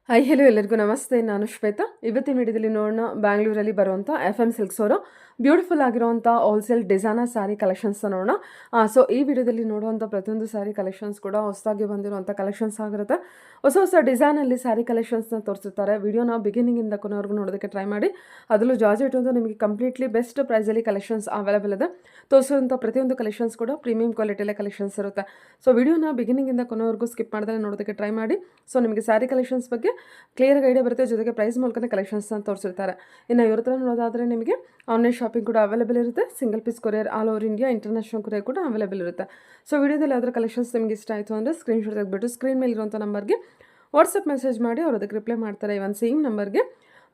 Hi hello ಎಲ್ಲರಿಗೂ ನಮಸ್ತೆ. ನಾನು ಶ್ವೇತಾ. ಇವತ್ತಿನ ವಿಡಿಯೋದಲ್ಲಿ ನೋಡೋಣ ಬ್ಯಾಂಗ್ಳೂರಲ್ಲಿ ಬರುವಂಥ FM ಸಿಲ್ಕ್ಸ್ ಅವರು ಬ್ಯೂಟಿಫುಲ್ ಆಗಿರುವಂಥ ಹೋಲ್ಸೇಲ್ ಡಿಸೈನರ್ ಸ್ಯಾರಿ ಕಲೆಕ್ಷನ್ಸ್ ನೋಡೋಣ. ಸೊ ಈ ವಿಡಿಯೋದಲ್ಲಿ ನೋಡುವಂಥ ಪ್ರತಿಯೊಂದು ಸ್ಯಾರಿ ಕಲೆಕ್ಷನ್ಸ್ ಕೂಡ ಹೊಸದಾಗಿ ಬಂದಿರುವಂಥ ಕಲೆಕ್ಷನ್ಸ್ ಆಗಿರುತ್ತೆ. ಹೊಸ ಹೊಸ ಡಿಸೈನಲ್ಲಿ ಸ್ಯಾರಿ ಕಲೆಕ್ಷನ್ಸ್ನ ತೋರಿಸಿರ್ತಾರೆ. ವಿಡಿಯೋನ ಬಿಗಿನಿಂಗಿಂದ ಕೊನೆವರೆಗೂ ನೋಡೋದಕ್ಕೆ ಟ್ರೈ ಮಾಡಿ. ಅದರಲ್ಲೂ ಜಾರ್ಜೆಟ್ ಒಂದು ನಿಮಗೆ ಕಂಪ್ಲೀಟ್ಲಿ ಬೆಸ್ಟ್ ಪ್ರೈಸಲ್ಲಿ ಕಲೆಕ್ಷನ್ಸ್ ಅವೈಲೇಬಲ್ ಇದೆ. ತೋರಿಸುವಂಥ ಪ್ರತಿಯೊಂದು ಕಲೆಕ್ಷನ್ಸ್ ಕೂಡ ಪ್ರೀಮಿಯಂ ಕ್ವಾಲಿಟಿಯಲ್ಲೇ ಕಲೆಕ್ಷನ್ಸ್ ಇರುತ್ತೆ. ಸೊ ವಿಡಿಯೋನ ಬಿಗಿನಿಂಗಿಂದ ಕೊನೆವರೆಗೂ ಸ್ಕಿಪ್ ಮಾಡಿದ್ರೆ ನೋಡೋದಕ್ಕೆ ಟ್ರೈ ಮಾಡಿ. ಸೊ ನಿಮಗೆ ಸ್ಯಾರಿ ಕಲೆಕ್ಷನ್ಸ್ ಬಗ್ಗೆ ಕ್ಲಿಯರ್ ಐಡಿಯಾ ಬರುತ್ತೆ. ಜೊತೆಗೆ ಪ್ರೈಸ್ ಮೂಲಕನೇ ಕಲೆಕ್ಷನ್ಸ್ನ ತೋರಿಸಿರ್ತಾರೆ. ಇನ್ನು ಇವ್ರ ಹತ್ರ ನೋಡೋದಾದರೆ ನಿಮಗೆ ಆನ್ಲೈನ್ ಶಾಪಿಂಗ್ ಕೂಡ ಅವೈಲೇಬಲ್ ಇರುತ್ತೆ. Single piece courier all over India, international courier ಕೂಡ ಅವೈಲೇಬಲ್ ಇರುತ್ತೆ. ಸೊ ವಿಡಿಯೋದಲ್ಲಿ ಯಾವ್ದಾರ ಕಲೆಕ್ಷನ್ಸ್ ನಿಮಗೆ ಇಷ್ಟ ಆಯಿತು ಅಂದರೆ ಸ್ಕ್ರೀನ್ಶಾಟ್ ತೆಗೆದುಬಿಟ್ಟು ಸ್ಕ್ರೀನ್ ಮೇಲೆ ಇರುವಂಥ ನಂಬರ್ಗೆ ವಾಟ್ಸಪ್ ಮೆಸೇಜ್ ಮಾಡಿ ಅವ್ರು ಅದಕ್ಕೆ ರಿಪ್ಲೈ ಮಾಡ್ತಾರೆ. ಇವನ್ ಸೇಮ್ ನಂಬರ್ಗೆ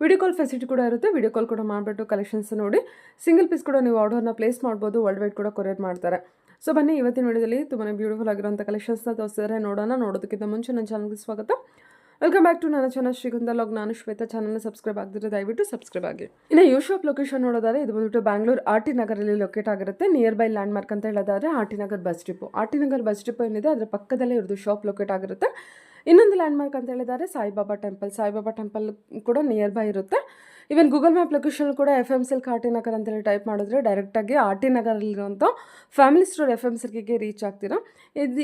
ವಿಡಿಯೋ ಕಾಲ್ ಫೆಸಿಲಿಟಿ ಕೂಡ ಇರುತ್ತೆ. ವಿಡಿಯೋ ಕಾಲ್ ಕೂಡ ಮಾಡಿಬಿಟ್ಟು ಕಲೆಕ್ಷನ್ಸ್ ನೋಡಿ ಸಿಂಗಲ್ ಪೀಸ್ ಕೂಡ ನೀವು ಆರ್ಡರ್ನ ಪ್ಲೇಸ್ ಮಾಡ್ಬೋದು. ವರ್ಲ್ಡ್ ವೈಡ್ ಕೂಡ ಕೊರಿಯರ್ ಮಾಡ್ತಾರೆ. ಸೊ ಬನ್ನಿ, ಇವತ್ತಿನ ವಿಡಿಯೋದಲ್ಲಿ ತುಂಬಾ ಬ್ಯೂಟಿಫುಲ್ ಆಗಿರುವಂಥ ಕಲೆಕ್ಷನ್ಸ್ನ ತೋರಿಸಿದ್ರೆ ನೋಡೋಣ. ನೋಡೋದಕ್ಕಿಂತ ಮುಂಚೆ ನನ್ನ ಚಾನಲ್ಗೆ ಸ್ವಾಗತ. ವೆಲ್ಕಮ್ ಬ್ಯಾಕ್ ಟು ನನ್ನ ಚಾನಲ್ ಶ್ರೀಗಂಧ ಲಾಗ್. ನಾನು ಶ್ವೇತಾ. ಚಾನಲ್ನ ಸಬ್ಸ್ಕ್ರೈಬ್ ಆಗದಿದ್ರೆ ದಯವಿಟ್ಟು ಸಬ್ಸ್ಕ್ರೈಬ್ ಆಗಿ. ಇನ್ನು ಯು ಶಾಪ್ ಲೊಕೇಶನ್ ನೋಡೋದಾದ್ರೆ ಇದು ಬಂದ್ಬಿಟ್ಟು ಬ್ಯಾಂಗ್ಳೂರ್ RT ನಗರಲ್ಲಿ ಲೊಕೇಟ್ ಆಗಿರುತ್ತೆ. ನಿಯರ್ ಬೈ ಲ್ಯಾಂಡ್ ಮಾರ್ಕ್ ಅಂತ ಹೇಳೋದಾದ್ರೆ RT Nagar bus depot. RT Nagar bus depot ಏನಿದೆ ಅದರ ಪಕ್ಕದಲ್ಲೇ ಇರೋದು ಶಾಪ್ ಲೊಕೇಟ್ ಆಗಿರುತ್ತೆ. ಇನ್ನೊಂದು ಲ್ಯಾಂಡ್ ಮಾರ್ಕ್ ಅಂತ ಹೇಳಿದರೆ ಸಾಯಿಬಾಬಾ ಟೆಂಪಲ್ ಕೂಡ ನಿಯರ್ ಬೈ ಇರುತ್ತೆ. ಈವನ್ ಗೂಗಲ್ ಮ್ಯಾಪ್ ಲೊಕೇಶನ್ ಕೂಡ FM ಸಿಲ್ಕ್ RT ನಗರ್ ಅಂತೇಳಿ ಟೈಪ್ ಮಾಡಿದ್ರೆ ಡೈರೆಕ್ಟಾಗಿ RT ನಗರಲ್ಲಿರುವಂಥ ಫ್ಯಾಮಿಲಿ ಸ್ಟೋರ್ FM ಸಿಲ್ಕಿಗೆ ರೀಚ್ ಆಗ್ತೀರಾ.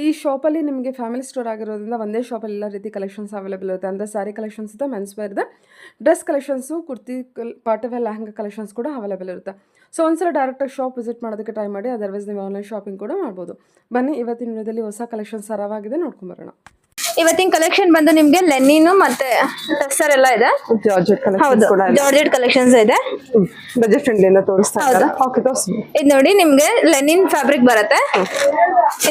ಈ ಶಾಪಲ್ಲಿ ನಿಮಗೆ ಫ್ಯಾಮಿಲಿ ಸ್ಟೋರ್ ಆಗಿರೋದ್ರಿಂದ ಒಂದೇ ಶಾಪಲ್ಲಿ ಎಲ್ಲ ರೀತಿ ಕಲೆಕ್ಷನ್ಸ್ ಅವೈಲೇಬಲ್ ಇರುತ್ತೆ. ಅಂದರೆ ಸ್ಯಾರಿ ಕಲೆಕ್ಷನ್ಸ್ ಇದೆ, ಮೆನ್ಸ್ ವೇರ್ ಇದೆ, dress collections, kurti, party wear, lehenga collections ಕೂಡ ಅವೈಲೇಬಲ್ ಇರುತ್ತೆ. ಸೊ ಒಂದ್ಸಲ ಡೈರೆಕ್ಟಾಗಿ ಶಾಪ್ ವಿಸಿಟ್ ಮಾಡೋದಕ್ಕೆ ಟ್ರೈ ಮಾಡಿ. ಅದರ್ವೈಸ್ ನೀವು ಆನ್ಲೈನ್ ಶಾಪಿಂಗ್ ಕೂಡ ಮಾಡ್ಬೋದು. ಬನ್ನಿ, ಇವತ್ತಿನ ವಿಡಿಯೋದಲ್ಲಿ ಹೊಸ ಕಲೆಕ್ಷನ್ಸ್ ಸರವಾಗಿದೆ, ನೋಡ್ಕೊಂಬರೋಣ. ಇವತ್ತಿನ ಕಲೆಕ್ಷನ್ ಬಂದು ನಿಮ್ಗೆ ಲೆನಿನ್ ಮತ್ತೆ ಟಸ್ಸರ್ ಎಲ್ಲ ಇದೆ. ಜಾರ್ಜೆಟ್ ಕಲೆಕ್ಷನ್ಸ್ ಇದೆ. ಬಜೆಟ್ ಫ್ರೆಂಡ್ಲಿ ಎಲ್ಲ ತೋರಿಸ್ತಾ ಇದ್ದಾರೆ. ಇದು ನೋಡಿ, ನಿಮ್ಗೆ ಲೆನಿನ್ ಫ್ಯಾಬ್ರಿಕ್ ಬರುತ್ತೆ.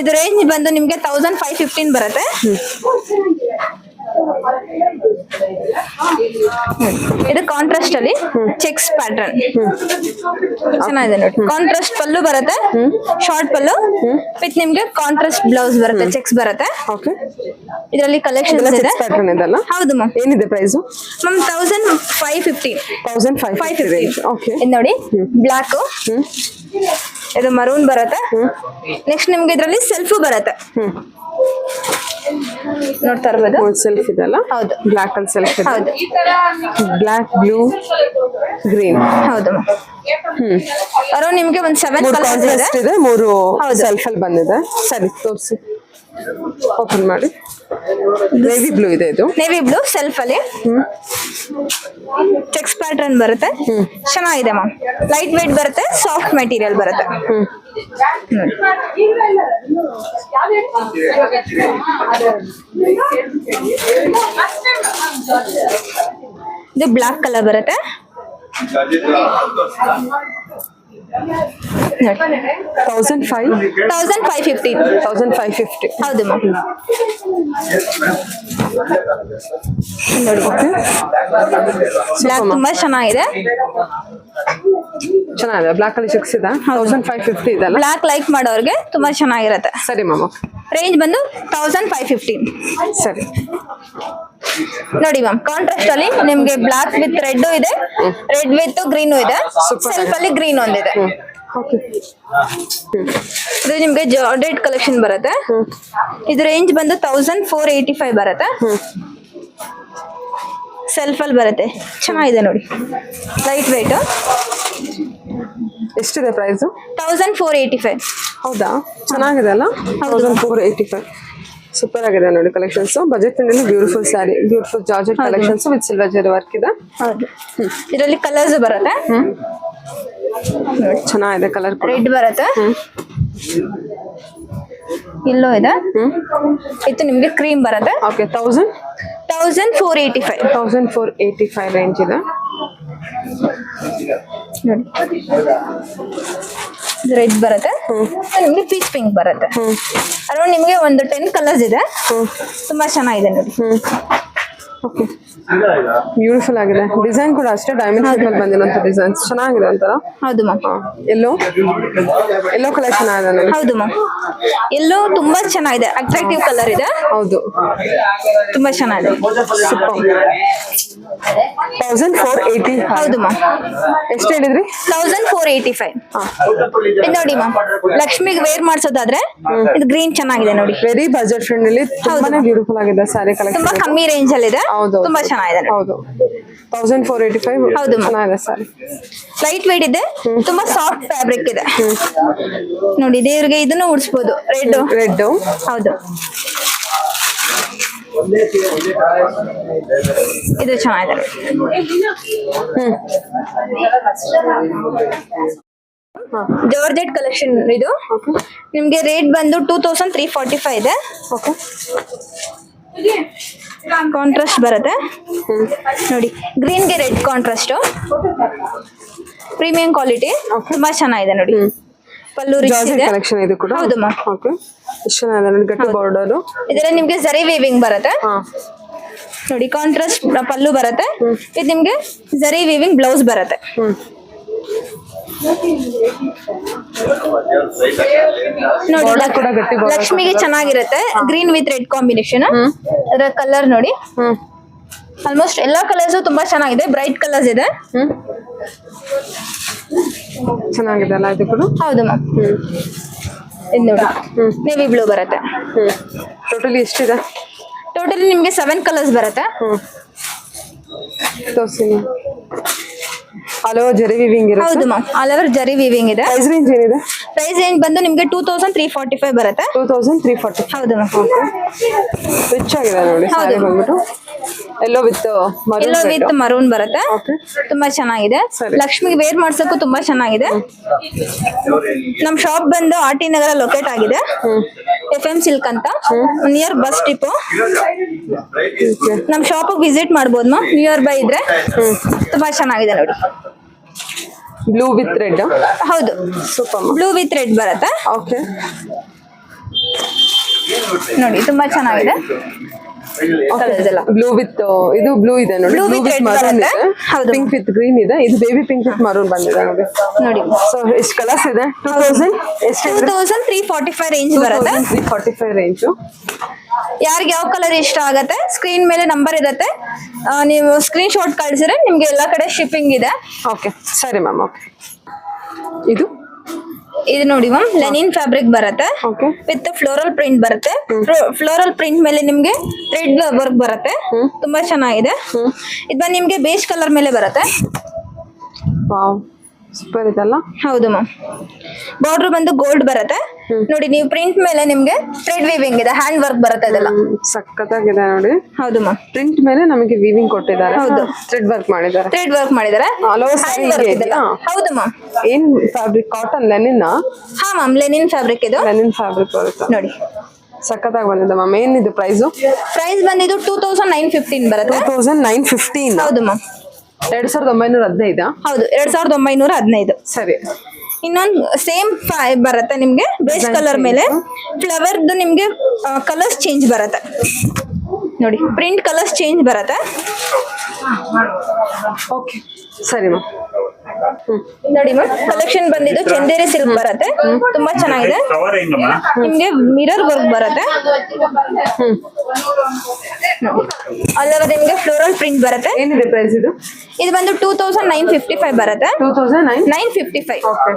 ಇದು ರೇಂಜ್ ಬಂದು ನಿಮ್ಗೆ 1515 ಬರುತ್ತೆ. ಇದು ಕಾಂಟ್ರಾಸ್ಟ್ ಅಲ್ಲಿ ಚೆಕ್ಸ್ ಪ್ಯಾಟರ್ನ್ ಚೆನ್ನಾಗಿದೆ ನೋಡಿ. ಕಾಂಟ್ರಾಸ್ಟ್ ಪಲ್ಲು ಬರುತ್ತೆ, ಶಾರ್ಟ್ ಪಲ್ಲು ವಿತ್ ನಿಮ್ಗೆ ಕಾಂಟ್ರಾಸ್ಟ್ ಬ್ಲೌಸ್ ಬರುತ್ತೆ, ಚೆಕ್ಸ್ ಬರುತ್ತೆ. ಇದರಲ್ಲಿ ಕಲೆಕ್ಷನ್ ಇದೆ. ಹೌದು ಮ್ಯಾಮ್. ಏನಿದೆ ಪ್ರೈಸ್ ಮ್ಯಾಮ್? 1515. ಇದು ನೋಡಿ, ಬ್ಲಾಕ್, ಇದು ಮರೂನ್ ಬರುತ್ತೆ. ನೆಕ್ಸ್ಟ್ ನಿಮ್ಗೆ ಇದರಲ್ಲಿ ಸೆಲ್ಫ್ ಬರುತ್ತೆ, ನೋಡ್ತಾ ಇರ್ಬೋದು. ಸೆಲ್ಫ್ ಇದೆಲ್ಲ. ಹೌದು, ಬ್ಲಾಕ್ ಅಲ್ಲಿ ಸೆಲ್ಫ್ ಇದೆ. ಹೌದು, ಬ್ಲಾಕ್, ಬ್ಲೂ, ಗ್ರೀನ್. ಹೌದು ಮ್ಯಾಮ್. ಅರೌಂಡ್ ನಿಮ್ಗೆ ಒಂದು 7 ಕಲರ್ಸ್ ಇದೆ. 3 ಸೆಲ್ಫ್ ಅಲ್ಲಿ ಬಂದಿದೆ. ಸರಿ, ತೋರಿಸಿ, ಓಪನ್ ಮಾಡಿ. ನೇವಿ ಬ್ಲೂ ಇದೆ. ಇದು ನೇವಿ ಬ್ಲೂ ಸೆಲ್ಫ್ ಅಲ್ಲಿ ಚೆಕ್ಸ್ ಪ್ಯಾಟರ್ನ್ ಬರುತ್ತೆ. ಚೆನ್ನಾಗಿದೆ ಮ್ಯಾಮ್. ಲೈಟ್ ವೇಟ್ ಬರುತ್ತೆ, ಸಾಫ್ಟ್ ಮೆಟೀರಿಯಲ್ ಬರುತ್ತೆ. ಇದು ಬ್ಲಾಕ್ ಕಲರ್ ಬರುತ್ತೆ. 1550. ಹೌದು ಮ್ಯಾಮ್. ನೋಡಿ, ಬ್ಲಾಕ್ ತುಂಬಾ ಚೆನ್ನಾಗಿದೆ. ಬ್ಲಾಕ್ ಅಲ್ಲಿ ಚೆಕ್ಸ್ ಇದೆ. 1550 ಇದೆಲ್ಲ. ಬ್ಲಾಕ್ ಲೈಕ್ ಮಾಡೋರ್ಗೆ ತುಂಬಾ ಚೆನ್ನಾಗಿರುತ್ತೆ. ಸರಿ ಮ್ಯಾಮ್. ರೇಂಜ್ ಬಂದು 1515. ಸರಿ, ನೋಡಿ ಮ್ಯಾಮ್, ಕಾಂಟ್ರಾಸ್ಟ್ ಅಲ್ಲಿ ನಿಮ್ಗೆ ಬ್ಲಾಕ್ ವಿತ್ ರೆಡ್ ಇದೆ, ರೆಡ್ ವಿತ್ ಗ್ರೀನ್ ಇದೆ, ಸೆಲ್ಫ್ ಅಲ್ಲಿ ಗ್ರೀನ್ ಒಂದಿದೆ. ಇದು ನಿಮ್ಗೆ ಜಾರ್ಜೆಟ್ ಕಲೆಕ್ಷನ್ ಬರುತ್ತೆ. ಇದು ರೇಂಜ್ ಬಂದು 1485 ಬರುತ್ತೆ. ಸೆಲ್ಫ್ ಅಲ್ಲಿ ಬರುತ್ತೆ, ಚೆನ್ನಾಗಿದೆ ನೋಡಿ, ಲೈಟ್ ವೇಟ್. ಎಷ್ಟಿದೆ ಪ್ರೈಸ್? 1485. ಹೌದಾ, ಚೆನ್ನಾಗಿದೆ ಅಲ್ಲ. 1485 ಸೂಪರ್ ಆಗಿದೆ ನೋಡಿ collections. Budget friendly beautiful sari, beautiful georgette collections with silver ಜರಿ ವರ್ಕ್ ಇದೆ. ಹೌದು, ಇದರಲ್ಲಿ ಕಲರ್ಸ್ ಬರುತ್ತೆ. ಚೆನ್ನಾಗಿದೆ ಕಲರ್. ರೆಡ್ ಬರುತ್ತೆ, ಇಲ್ಲೋ ಇದೆ, ಇದು ನಿಮ್ಗೆ ಕ್ರೀಮ್ ಬರುತ್ತೆ. ಓಕೆ, 1485 ರೇಂಜ್ ಇದೆ. ರೆಡ್ ಬರುತ್ತೆ, ನಿಮ್ಗೆ ಪೀಚ್ ಪಿಂಕ್ ಬರುತ್ತೆ. ಅರೌಂಡ್ ನಿಮ್ಗೆ ಒಂದು 10 ಕಲರ್ಸ್ ಇದೆ. ತುಂಬಾ ಚೆನ್ನಾಗಿದೆ ನೋಡಿ. ಬ್ಯೂಟಿಫುಲ್ ಆಗಿದೆ. ಡಿಸೈನ್ ಕೂಡ ಅಷ್ಟೇ ಡೈಮಂಡ್ ಶೇಪ್ ಅಲ್ಲಿ ಬಂದಿರೋಂಥ ಡಿಸೈನ್ಸ್ ಚೆನ್ನಾಗಿದೆ ಒಂಥರ. ಹೌದು ಮ್ಯಾಮ್. ಎಲ್ಲೋ ಕಲರ್ ಚೆನ್ನಾಗಿದೆ. ಹೌದು ಮ್ಯಾಮ್, ಎಲ್ಲೋ ತುಂಬಾ ಚೆನ್ನಾಗಿದೆ, ಅಟ್ರಾಕ್ಟಿವ್ ಕಲರ್ ಇದೆ. ಹೌದು, ತುಂಬಾ ಚೆನ್ನಾಗಿದೆ. 1480. ಹೌದು ಮ್ಯಾಮ್. ಎಷ್ಟು ಹೇಳಿದ್ರಿ? 1485. ಇದು ನೋಡಿ ಮ್ಯಾಮ್, ಲಕ್ಷ್ಮಿಗೆ ವೇರ್ ಮಾಡ್ಸೋದಾದ್ರೆ ಇದು ಗ್ರೀನ್ ಚೆನ್ನಾಗಿದೆ ನೋಡಿ. ವೆರಿ ಬಜೆಟ್ ಫ್ರೆಂಡ್ಲಿ, ತುಂಬಾನೇ ಬ್ಯೂಟಿಫುಲ್ ಆಗಿದೆ ಸ್ಯಾರಿ ಕಲೆಕ್ಷನ್. ತುಂಬಾ ಕಮ್ಮಿ ರೇಂಜ್ ಅಲ್ಲಿ ಇದೆ. ಹೌದು ತುಂಬಾ ಚೆನ್ನಾಗಿದೆ ನೋಡಿ. ಹೌದು 1485 ಹೌದು ma'am. ಚೆನ್ನಾಗಿದೆ ಸಾರಿ. ಲೈಟ್ ವೇಟ್ ಇದೆ, ತುಂಬಾ ಸಾಫ್ಟ್ ಫ್ಯಾಬ್ರಿಕ್ ಇದೆ ನೋಡಿ. ದೇವ್ರಿಗೆ ಇದನ್ನು ಉಡ್ಸ್ಬೋದು, ರೆಡ್. ರೆಡ್ ಹೌದು, ಇದು ಚೆನ್ನಾಗಿದೆ. ಜಾರ್ಜೆಟ್ ಕಲೆಕ್ಷನ್ ಇದು. ನಿಮ್ಗೆ ರೇಟ್ ಬಂದು 2345 ಇದೆ. ಓಕೆ ಕಾಂಟ್ರಾಸ್ಟ್ ಬರುತ್ತೆ ನೋಡಿ, ಗ್ರೀನ್ ಗೆ ರೆಡ್ ಕಾಂಟ್ರಾಸ್ಟ್, ಪ್ರೀಮಿಯಂ ಕ್ವಾಲಿಟಿ, ತುಂಬಾ ಚೆನ್ನಾಗಿದೆ ನೋಡಿ. ಪಲ್ಲು ರಿಚ್ ಜಾರ್ಜೆಟ್ ಇದೆ. ಕಲೆಕ್ಷನ್ ಇದು ಕೂಡ. ಹೌದು ಮಾ. ಓಕೆ ಎಷ್ಟು ಚೆನ್ನಾಗಿದೆ ನೋಡಿ, ಗಟ್ಟಿ ಬಾರ್ಡರ್. ಇದರಲ್ಲಿ ನಿಮ್ಗೆ ಜರಿ ವೀವಿಂಗ್ ಬರುತ್ತೆ ನೋಡಿ. ಕಾಂಟ್ರಾಸ್ಟ್ ಪಲ್ಲು ಬರುತ್ತೆ, ಇದು ನಿಮ್ಗೆ ಜರಿ ವೀವಿಂಗ್ ಬ್ಲೌಸ್ ಬರುತ್ತೆ. ನೋಡಿ Border ಕೂಡ ಗಟ್ಟಿ border ಲಕ್ಷ್ಮಿಗೆ ಚೆನ್ನಾಗಿರುತ್ತೆ, ಗ್ರೀನ್ ವಿತ್ ರೆಡ್ ಕಾಂಬಿನೇಷನ್. ಅದರ ಕಲರ್ ನೋಡಿ, ಆಲ್ಮೋಸ್ಟ್ ಎಲ್ಲಾ ಕಲರ್ಸ್ ತುಂಬಾ ಚೆನ್ನಾಗಿದೆ, ಬ್ರೈಟ್ ಕಲರ್ಸ್ ಇದೆ. ಚೆನ್ನಾಗಿದೆ ಅಲ್ಲ ಇದು ಕೂಡ. ಹೌದು ಮ್ಯಾಮ್, ಇದು ನೋಡಿ ನೇವಿ ಬ್ಲೂ ಬರುತ್ತೆ. ಟೋಟಲಿ ಎಷ್ಟಿದೆ? ಟೋಟಲಿ ನಿಮ್ಗೆ 7 ಕಲರ್ಸ್ ಬರುತ್ತೆ. ತೋರಿಸಿ ಹಲೋ ಜರಿ ವಿವಿಂಗ್ ಇರುತ್ತೆ. ಹೌದು ಮ್ಯಾಮ್, ಆಲ್ ಓವರ್ ಜರಿ ವೀವಿಂಗ್ ಇದೆ. ಪ್ರೈಸ್ ರೇಂಜ್ ಏನಿದೆ? ಪ್ರೈಸ್ ರೇಂಜ್ ಬಂದು ನಿಮ್ಗೆ 2345 ಬರುತ್ತೆ. 2340. ಹೌದು ಮ್ಯಾಮ್. ರಿಚ್ ಆಗಿದೆ ನೋಡಿ ಸಾರಿ ಬಂದ್ಬಿಟ್ಟು. ಎಲ್ಲೋ ವಿತ್ ಎಲ್ಲೋ ವಿತ್ ಮರೂನ್ ಬರುತ್ತೆ, Okay. ತುಂಬಾ ಚೆನ್ನಾಗಿದೆ. ಸರಿ. ಲಕ್ಷ್ಮಿಗೆ ವೇರ್ ಮಾಡ್ಸಕ್ಕೂ ತುಂಬಾ ಚೆನ್ನಾಗಿದೆ. ನಮ್ ಶಾಪ್ ಬಂದು ಆರ್ ಟಿ ನಗರ ಲೊಕೇಟ್ ಆಗಿದೆ, FM ಸಿಲ್ಕ್ ಅಂತ, ನಿಯರ್ ಬಸ್ ಡಿಪೋ. ನಮ್ ಶಾಪ್ ವಿಸಿಟ್ ಮಾಡ್ಬೋದು ಮ್ಯಾಮ್, ನಿಯರ್ ಬೈ ಇದ್ರೆ. ತುಂಬಾ ಚೆನ್ನಾಗಿದೆ ನೋಡಿ. Blue with red. ಹೌದು, ಸೂಪರ್. ಬ್ಲೂ ವಿತ್ ರೆಡ್ ಬರುತ್ತೆ ಓಕೆ ನೋಡಿ, ತುಂಬಾ ಚೆನ್ನಾಗಿದೆ. Colours ಎಲ್ಲ. ಬ್ಲೂ ವಿತ್ ಇದು ಬ್ಲೂ ಇದೆ ನೋಡಿ. Blue blue with with red maroon ಇದೆ. ಬರುತ್ತೆ. ಹೌದು. ಪಿಂಕ್ ವಿತ್ ಗ್ರೀನ್ ಇದೆ. ಇದು ಬೇಬಿ ಪಿಂಕ್ ವಿತ್ ಮರೂನ್ ಬಂದಿದೆ ನೋಡಿ. ನೋಡಿ ಸೊ ಎಷ್ಟು ಕಲರ್ಸ್ ಇದೆ? 2000 ಎಷ್ಟು? 2345 ರೇಂಜ್ ಬರುತ್ತೆ. 2345 ರೇಂಜ್. ಯಾರಿಗೆ ಯಾವ ಕಲರ್ ಇಷ್ಟ ಆಗತ್ತೆ, ಸ್ಕ್ರೀನ್ ಮೇಲೆ ನಂಬರ್ ಇರುತ್ತೆ, ನೀವು ಸ್ಕ್ರೀನ್ ಶಾಟ್ ಕಳಿಸಿದ್ರೆ ನಿಮ್ಗೆ ಎಲ್ಲಾ ಕಡೆ ಶಿಪ್ಪಿಂಗ್ ಇದೆ. ಓಕೆ ಸರಿ ಮ್ಯಾಮ್. ಓಕೆ ಇದು ಇದು ನೋಡಿ ಮ್ಯಾಮ್, ಲೆನಿನ್ ಫ್ಯಾಬ್ರಿಕ್ ಬರುತ್ತೆ, ಓಕೆ ವಿತ್ ಫ್ಲೋರಲ್ ಪ್ರಿಂಟ್ ಬರುತ್ತೆ. ಫ್ಲೋರಲ್ ಪ್ರಿಂಟ್ ಮೇಲೆ ನಿಮ್ಗೆ ಥ್ರೆಡ್ ವರ್ಕ್ ಬರುತ್ತೆ, ತುಂಬಾ ಚೆನ್ನಾಗಿದೆ. ಇದು ಬಂದು ನಿಮ್ಗೆ ಬೇಜ್ ಕಲರ್ ಮೇಲೆ ಬರುತ್ತೆ. ವಾವ್ ಸೂಪರ್ ಇದೆಲ್ಲ. ಹೌದು ಮ್ಯಾಮ್. ಬಾರ್ಡರ್ ಬಂದು ಗೋಲ್ಡ್ ಬರುತ್ತೆ ನೋಡಿ. ನೀವು ಪ್ರಿಂಟ್ ಮೇಲೆ ನಿಮ್ಗೆ ಥ್ರೆಡ್ ವೀವಿಂಗ್ ಇದೆ, ಹ್ಯಾಂಡ್ ವರ್ಕ್ ಬರುತ್ತೆ ಅದೆಲ್ಲ. ಸಖತ್ತಾಗಿದೆ ನೋಡಿ. ಹೌದು ಮ್ಯಾಮ್. ಪ್ರಿಂಟ್ ಮೇಲೆ ನಮಗೆ ವೀವಿಂಗ್ ಕೊಟ್ಟಿದ್ದಾರೆ. ಹೌದು. ಥ್ರೆಡ್ ವರ್ಕ್ ಮಾಡಿದ್ದಾರೆ. ಥ್ರೆಡ್ ವರ್ಕ್ ಮಾಡಿದ್ದಾರೆ, All over hand saree work ಇದೆ ಇದೆಲ್ಲ. ಇದೆಯಾ? ಹೌದು ಮ್ಯಾಮ್. ಏನ್ ಫ್ಯಾಬ್ರಿಕ್? Cotton Lenin? ಹಾ ಮ್ಯಾಮ್, ಲೆನಿನ್ ಫ್ಯಾಬ್ರಿಕ್ ಇದು ಲೆನಿನ್ ಫ್ಯಾಬ್ರಿಕ್ ಬರುತ್ತೆ ನೋಡಿ. ಸಖತ್ತಾಗಿ ಬಂದಿದೆ ಮ್ಯಾಮ್. ಏನಿದು ಪ್ರೈಸು? ಪ್ರೈಸ್ ಬಂದಿದ್ದು 2915 ಬರುತ್ತೆ. 2915. ಹೌದು ಮ್ಯಾಮ್. 2915. ಹೌದು, 2915. ಸರಿ. ಇನ್ನೊಂದು ಸೇಮ್ ಬರುತ್ತೆ ನಿಮ್ಗೆ, ಬೇಸ್ Design ಕಲರ್ change. ಮೇಲೆ ಫ್ಲವರ್ದು ನಿಮ್ಗೆ ಕಲರ್ಸ್ ಚೇಂಜ್ ಬರುತ್ತೆ ನೋಡಿ. ಪ್ರಿಂಟ್ ಕಲರ್ಸ್ ಚೇಂಜ್ ಬರುತ್ತೆ. ಓಕೆ ಸರಿ ಮ್ಯಾಮ್. ನೋಡಿ ಮ್ಯಾಮ್, ಕಲೆಕ್ಷನ್ ಬಂದಿದ್ದು ಚಂದೇರಿ ಸಿಲ್ಕ್ ಬರುತ್ತೆ, ತುಂಬಾ ಚೆನ್ನಾಗಿದೆ. ನಿಮ್ಗೆ ಮಿರರ್ ವರ್ಕ್ ಬರುತ್ತೆ, ಅಲ್ಲದೆ ನಿಮ್ಗೆ ಫ್ಲೋರಲ್ ಪ್ರಿಂಟ್ ಬರುತ್ತೆ. ಏನಿದೆ ಪ್ರೈಸ್ ಇದು? ಇದು ಬಂದು 2955 ಬರುತ್ತೆ. 955. ಓಕೆ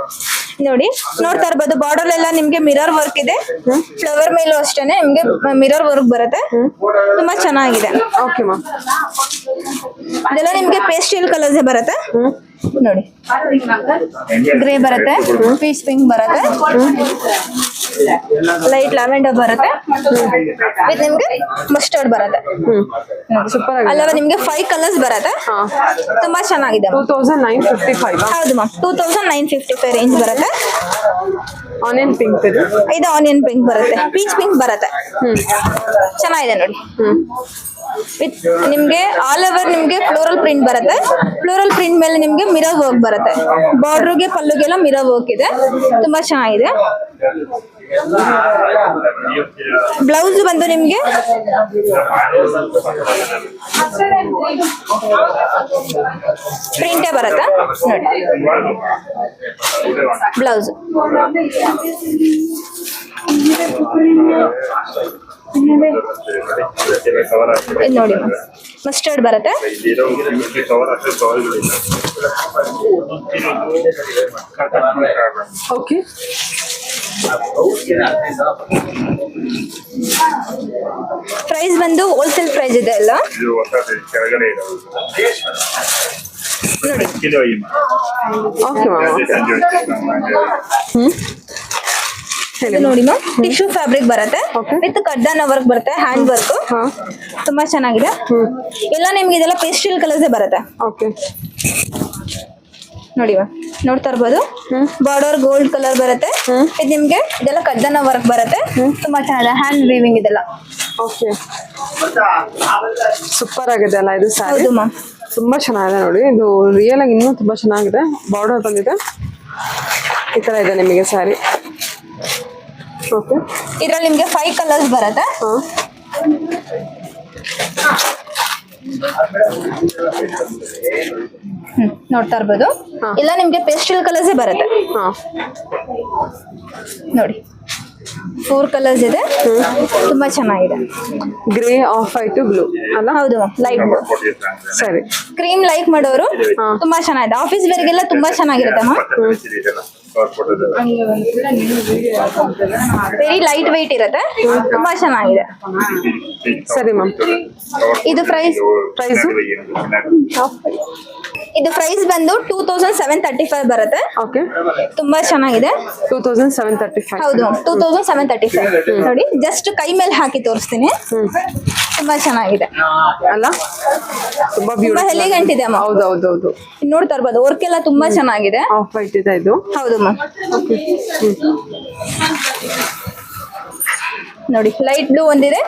ನೋಡಿ, ನೋಡ್ತಾ ಇರ್ಬೋದು ಬಾರ್ಡರ್ ಎಲ್ಲ ನಿಮ್ಗೆ ಮಿರರ್ ವರ್ಕ್ ಇದೆ. ಫ್ಲವರ್ ಮೇಲೂ ಅಷ್ಟೇನೆ ನಿಮ್ಗೆ ಮಿರರ್ ವರ್ಕ್ ಬರುತ್ತೆ, ತುಂಬಾ ಚೆನ್ನಾಗಿದೆ. Okay ma'am. ಇದೆಲ್ಲ ನಿಮ್ಗೆ ಪೇಸ್ಟಲ್ ಕಲರ್ಸ್ ಬರುತ್ತೆ ನೋಡಿ. ಗ್ರೇ ಬರುತ್ತೆ, ಪೀಚ್ ಪಿಂಕ್ ಬರುತ್ತೆ, ಲೈಟ್ ಲ್ಯಾವೆಂಡರ್ ಬರುತ್ತೆ, ಇದು ನಿಮ್ಗೆ ಮಸ್ಟರ್ಡ್ ಬರುತ್ತೆ. ಸೂಪರ್ ಆಗಿದೆ. ಅಲ್ಲವ ನಿಮ್ಗೆ 5 ಕಲರ್ಸ್ ಬರುತ್ತೆ, ತುಂಬಾ ಚೆನ್ನಾಗಿದೆ. 2955. ಹೌದು ಮ್ಯಾಮ್, 2955 ರೇಂಜ್ ಬರುತ್ತೆ. ಆನಿಯನ್ ಪಿಂಕ್ ಇದು. ಇದು ಆನಿಯನ್ ಪಿಂಕ್ ಬರುತ್ತೆ, ಪೀಚ್ ಪಿಂಕ್ ಬರುತ್ತೆ, ಚೆನ್ನಾಗಿದೆ ನೋಡಿ. ವಿತ್ ನಿಮ್ಗೆ ಆಲ್ ಓವರ್ ನಿಮ್ಗೆ ಫ್ಲೋರಲ್ ಪ್ರಿಂಟ್ ಬರುತ್ತೆ. ಫ್ಲೋರಲ್ ಪ್ರಿಂಟ್ ಮೇಲೆ ನಿಮ್ಗೆ ಮಿರರ್ ವರ್ಕ್ ಬರುತ್ತೆ. ಬಾರ್ಡರ್ಗೆ ಪಲ್ಲುಗೆಲ್ಲ ಮಿರರ್ ವರ್ಕ್ ಇದೆ, ತುಂಬಾ ಚೆನ್ನಾಗಿದೆ. ಬ್ಲೌಸ್ ಬಂದು ನಿಮ್ಗೆ ಪ್ರಿಂಟೇ ಬರುತ್ತೆ ನೋಡಿ. ಬ್ಲೌಸ್ ಇದು ನೋಡಿ, ಮಸ್ಟರ್ಡ್ ಬರುತ್ತೆ. ಓಕೆ ಪ್ರೈಸ್ ಬಂದು ಹೋಲ್ಸೇಲ್ ಪ್ರೈಸ್ ಇದೆ ಎಲ್ಲ ಇದು ಹೊಸದು ಕೆಳಗಡೆ ಇರೋದು ನೋಡಿ. ಕಿಲೋ ಓಕೆ ಮ್ಯಾಮ್ ಹೇಳಿ ಇದು ನೋಡಿ ಮ್ಯಾಮ್ ಟಿಶ್ಯೂ ಫ್ಯಾಬ್ರಿಕ್ ಬರುತ್ತೆ Okay. ವಿತ್ ಕಡ್ಡಾನ ವರ್ಕ್ ಬರುತ್ತೆ ಹ್ಯಾಂಡ್ ವರ್ಕ್ ಹಾಂ ತುಂಬಾ ಚೆನ್ನಾಗಿದೆ ಎಲ್ಲ ನಿಮ್ಗೆ ಇದೆಲ್ಲ ಪೇಸ್ಟಲ್ ಕಲರ್ಸ್ ಬರುತ್ತೆ ಓಕೆ ನೋಡಿ ಮ್ಯಾಮ್ ನೋಡ್ತಾ ಇರ್ಬೋದು ಬಾರ್ಡರ್ ಗೋಲ್ಡ್ ಕಲರ್ ಬರುತ್ತೆ ಇದು ನಿಮ್ಗೆ ಇದೆಲ್ಲ ಕಡ್ಡಾನ ವರ್ಕ್ ಬರುತ್ತೆ ತುಂಬಾ ಚೆನ್ನಾಗಿದೆ ಹ್ಯಾಂಡ್ ವೀವಿಂಗ್ ಇದೆಲ್ಲ ಓಕೆ ಸೂಪರ್ ಆಗಿದೆ ಅಲ್ಲ ಇದು ಸ್ಯಾರಿ ಹೌದು ಮ್ಯಾಮ್ ತುಂಬ ಚೆನ್ನಾಗಿದೆ ನೋಡಿ ಇದು ರಿಯಲ್ ಆಗಿ ಇನ್ನೂ ತುಂಬ ಚೆನ್ನಾಗಿದೆ ಬಾರ್ಡರ್ ಬಂದಿದೆ ಈ ಥರ ಇದೆ ನಿಮಗೆ ಸ್ಯಾರಿ ಓಕೆ ಇದ್ರಲ್ಲಿ ನಿಮ್ಗೆ 5 ಕಲರ್ಸ್ ಬರುತ್ತೆ ಹಾಂ ನೋಡ್ತಾ ಇರ್ಬೋದು ಹಾ. ಎಲ್ಲ ನಿಮ್ಗೆ ಪೇಸ್ಟಲ್ ಕಲರ್ಸ್ ಬರುತ್ತೆ ಹಾಂ ನೋಡಿ 4 ಕಲರ್ಸ್ ಇದೆ ತುಂಬಾ ಚೆನ್ನಾಗಿದೆ ಗ್ರೇ ಆಫ್ ವೈಟು ಬ್ಲೂ ಅಲ್ಲ ಹೌದು ಲೈಟ್ ಬ್ಲೂ ಸರಿ ಕ್ರೀಮ್ ಲೈಕ್ ಮಾಡೋರು ಹಾ. ತುಂಬಾ ಚೆನ್ನಾಗಿದೆ ಆಫೀಸ್ ವೇರ್ಗೆಲ್ಲ ತುಂಬಾ ಚೆನ್ನಾಗಿರುತ್ತೆ ಅಮ್ಮ ವೆರಿ ಲೈಟ್ ವೆಯ್ಟ್ ಇರುತ್ತೆ ತುಂಬಾ ಚೆನ್ನಾಗಿದೆ ಸರಿ ಮ್ಯಾಮ್ ಇದು ಪ್ರೈಸ್ ಇದು ಪ್ರೈಸ್ ಬಂದು 2735 ಬರುತ್ತೆ ಓಕೆ ತುಂಬಾ ಚೆನ್ನಾಗಿದೆ 2735 ಹೌದು 2735 ನೋಡಿ ಜಸ್ಟ್ ಕೈ ಮೇಲೆ ಹಾಕಿ ತೋರಿಸ್ತೀನಿ ತುಂಬಾ ಚೆನ್ನಾಗಿದೆ ಅಲ್ಲ ತುಂಬ ತುಂಬಾ ಬ್ಯೂಟಿಫುಲ್ ಎಲಿಗೆಂಟ್ ಇದೆ ಅಮ್ಮ ಹೌದು ಹೌದು ಹೌದು ನೋಡ್ತಾ ಇರ್ಬೋದು ವರ್ಕ್ ಎಲ್ಲ ತುಂಬಾ ಚೆನ್ನಾಗಿದೆ ಆಫ್ ವೈಟ್ ಇದೆ ಇದು ಹೌದು ಮ್ಯಾಮ್ ನೋಡಿ ಲೈಟ್ ಬ್ಲೂ ಒಂದಿದೆ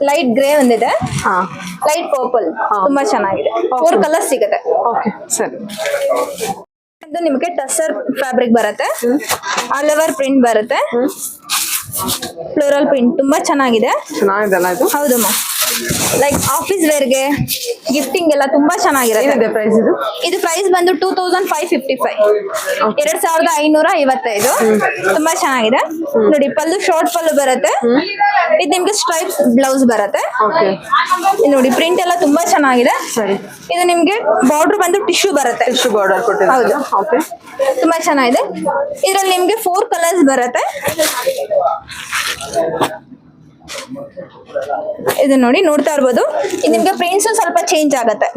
ಲೈಟ್ ಗ್ರೇ ಒಂದಿದೆ ಹಾಂ ಲೈಟ್ ಪರ್ಪಲ್ ಹಾ. ತುಂಬಾ ಚೆನ್ನಾಗಿದೆ 4 ಕಲರ್ ಸಿಗುತ್ತೆ ಓಕೆ ಸರಿ ಇದು ನಿಮಗೆ ಟಸರ್ ಫ್ಯಾಬ್ರಿಕ್ ಬರುತ್ತೆ ಆಲ್ ಓವರ್ ಪ್ರಿಂಟ್ ಬರುತ್ತೆ ಫ್ಲೋರಲ್ ಪ್ರಿಂಟ್ ತುಂಬಾ ಚೆನ್ನಾಗಿದೆ ಚೆನ್ನಾಗಿದೆಲ್ಲ ಇದು ಹೌದು ಮ್ಯಾಮ್ ಲೈಕ್ ಆಫೀಸ್ ವೇರ್ಗೆ ಗಿಫ್ಟಿಂಗ್ ಎಲ್ಲ ತುಂಬಾ ಚೆನ್ನಾಗಿರುತ್ತೆ ಏನಿದೆ ಪ್ರೈಸ್ ಇದು ಇದು ಪ್ರೈಸ್ ಬಂದು 2555 2555 ತುಂಬಾ ಚೆನ್ನಾಗಿದೆ ನೋಡಿ ಪಲ್ಲು ಶಾರ್ಟ್ ಪಲ್ಲು ಬರುತ್ತೆ ಇದು ನಿಮ್ಗೆ ಸ್ಟ್ರೈಪ್ಸ್ ಬ್ಲೌಸ್ ಬರುತ್ತೆ ಓಕೆ ಇದು ನೋಡಿ ಪ್ರಿಂಟ್ ಎಲ್ಲ ತುಂಬಾ ಚೆನ್ನಾಗಿದೆ ಸರಿ ಇದು ನಿಮ್ಗೆ ಬಾರ್ಡರ್ ಬಂದು ಟಿಶ್ಯೂ ಬರುತ್ತೆ ಟಿಶ್ಯೂ ಬಾರ್ಡರ್ ಕೊಟ್ಟಿದ್ದಾರೆ ಹೌದು. ಓಕೆ ತುಂಬಾ ಚೆನ್ನಾಗಿದೆ ಇದ್ರಲ್ಲಿ ನಿಮ್ಗೆ 4 ಕಲರ್ಸ್ ಬರುತ್ತೆ ಇದು ನೋಡಿ ನೋಡ್ತಾ ಇರ್ಬೋದು ಇದು ನಿಮ್ಗೆ ಪ್ರಿಂಟ್ಸ್ ಸ್ವಲ್ಪ ಚೇಂಜ್ ಆಗತ್ತೆ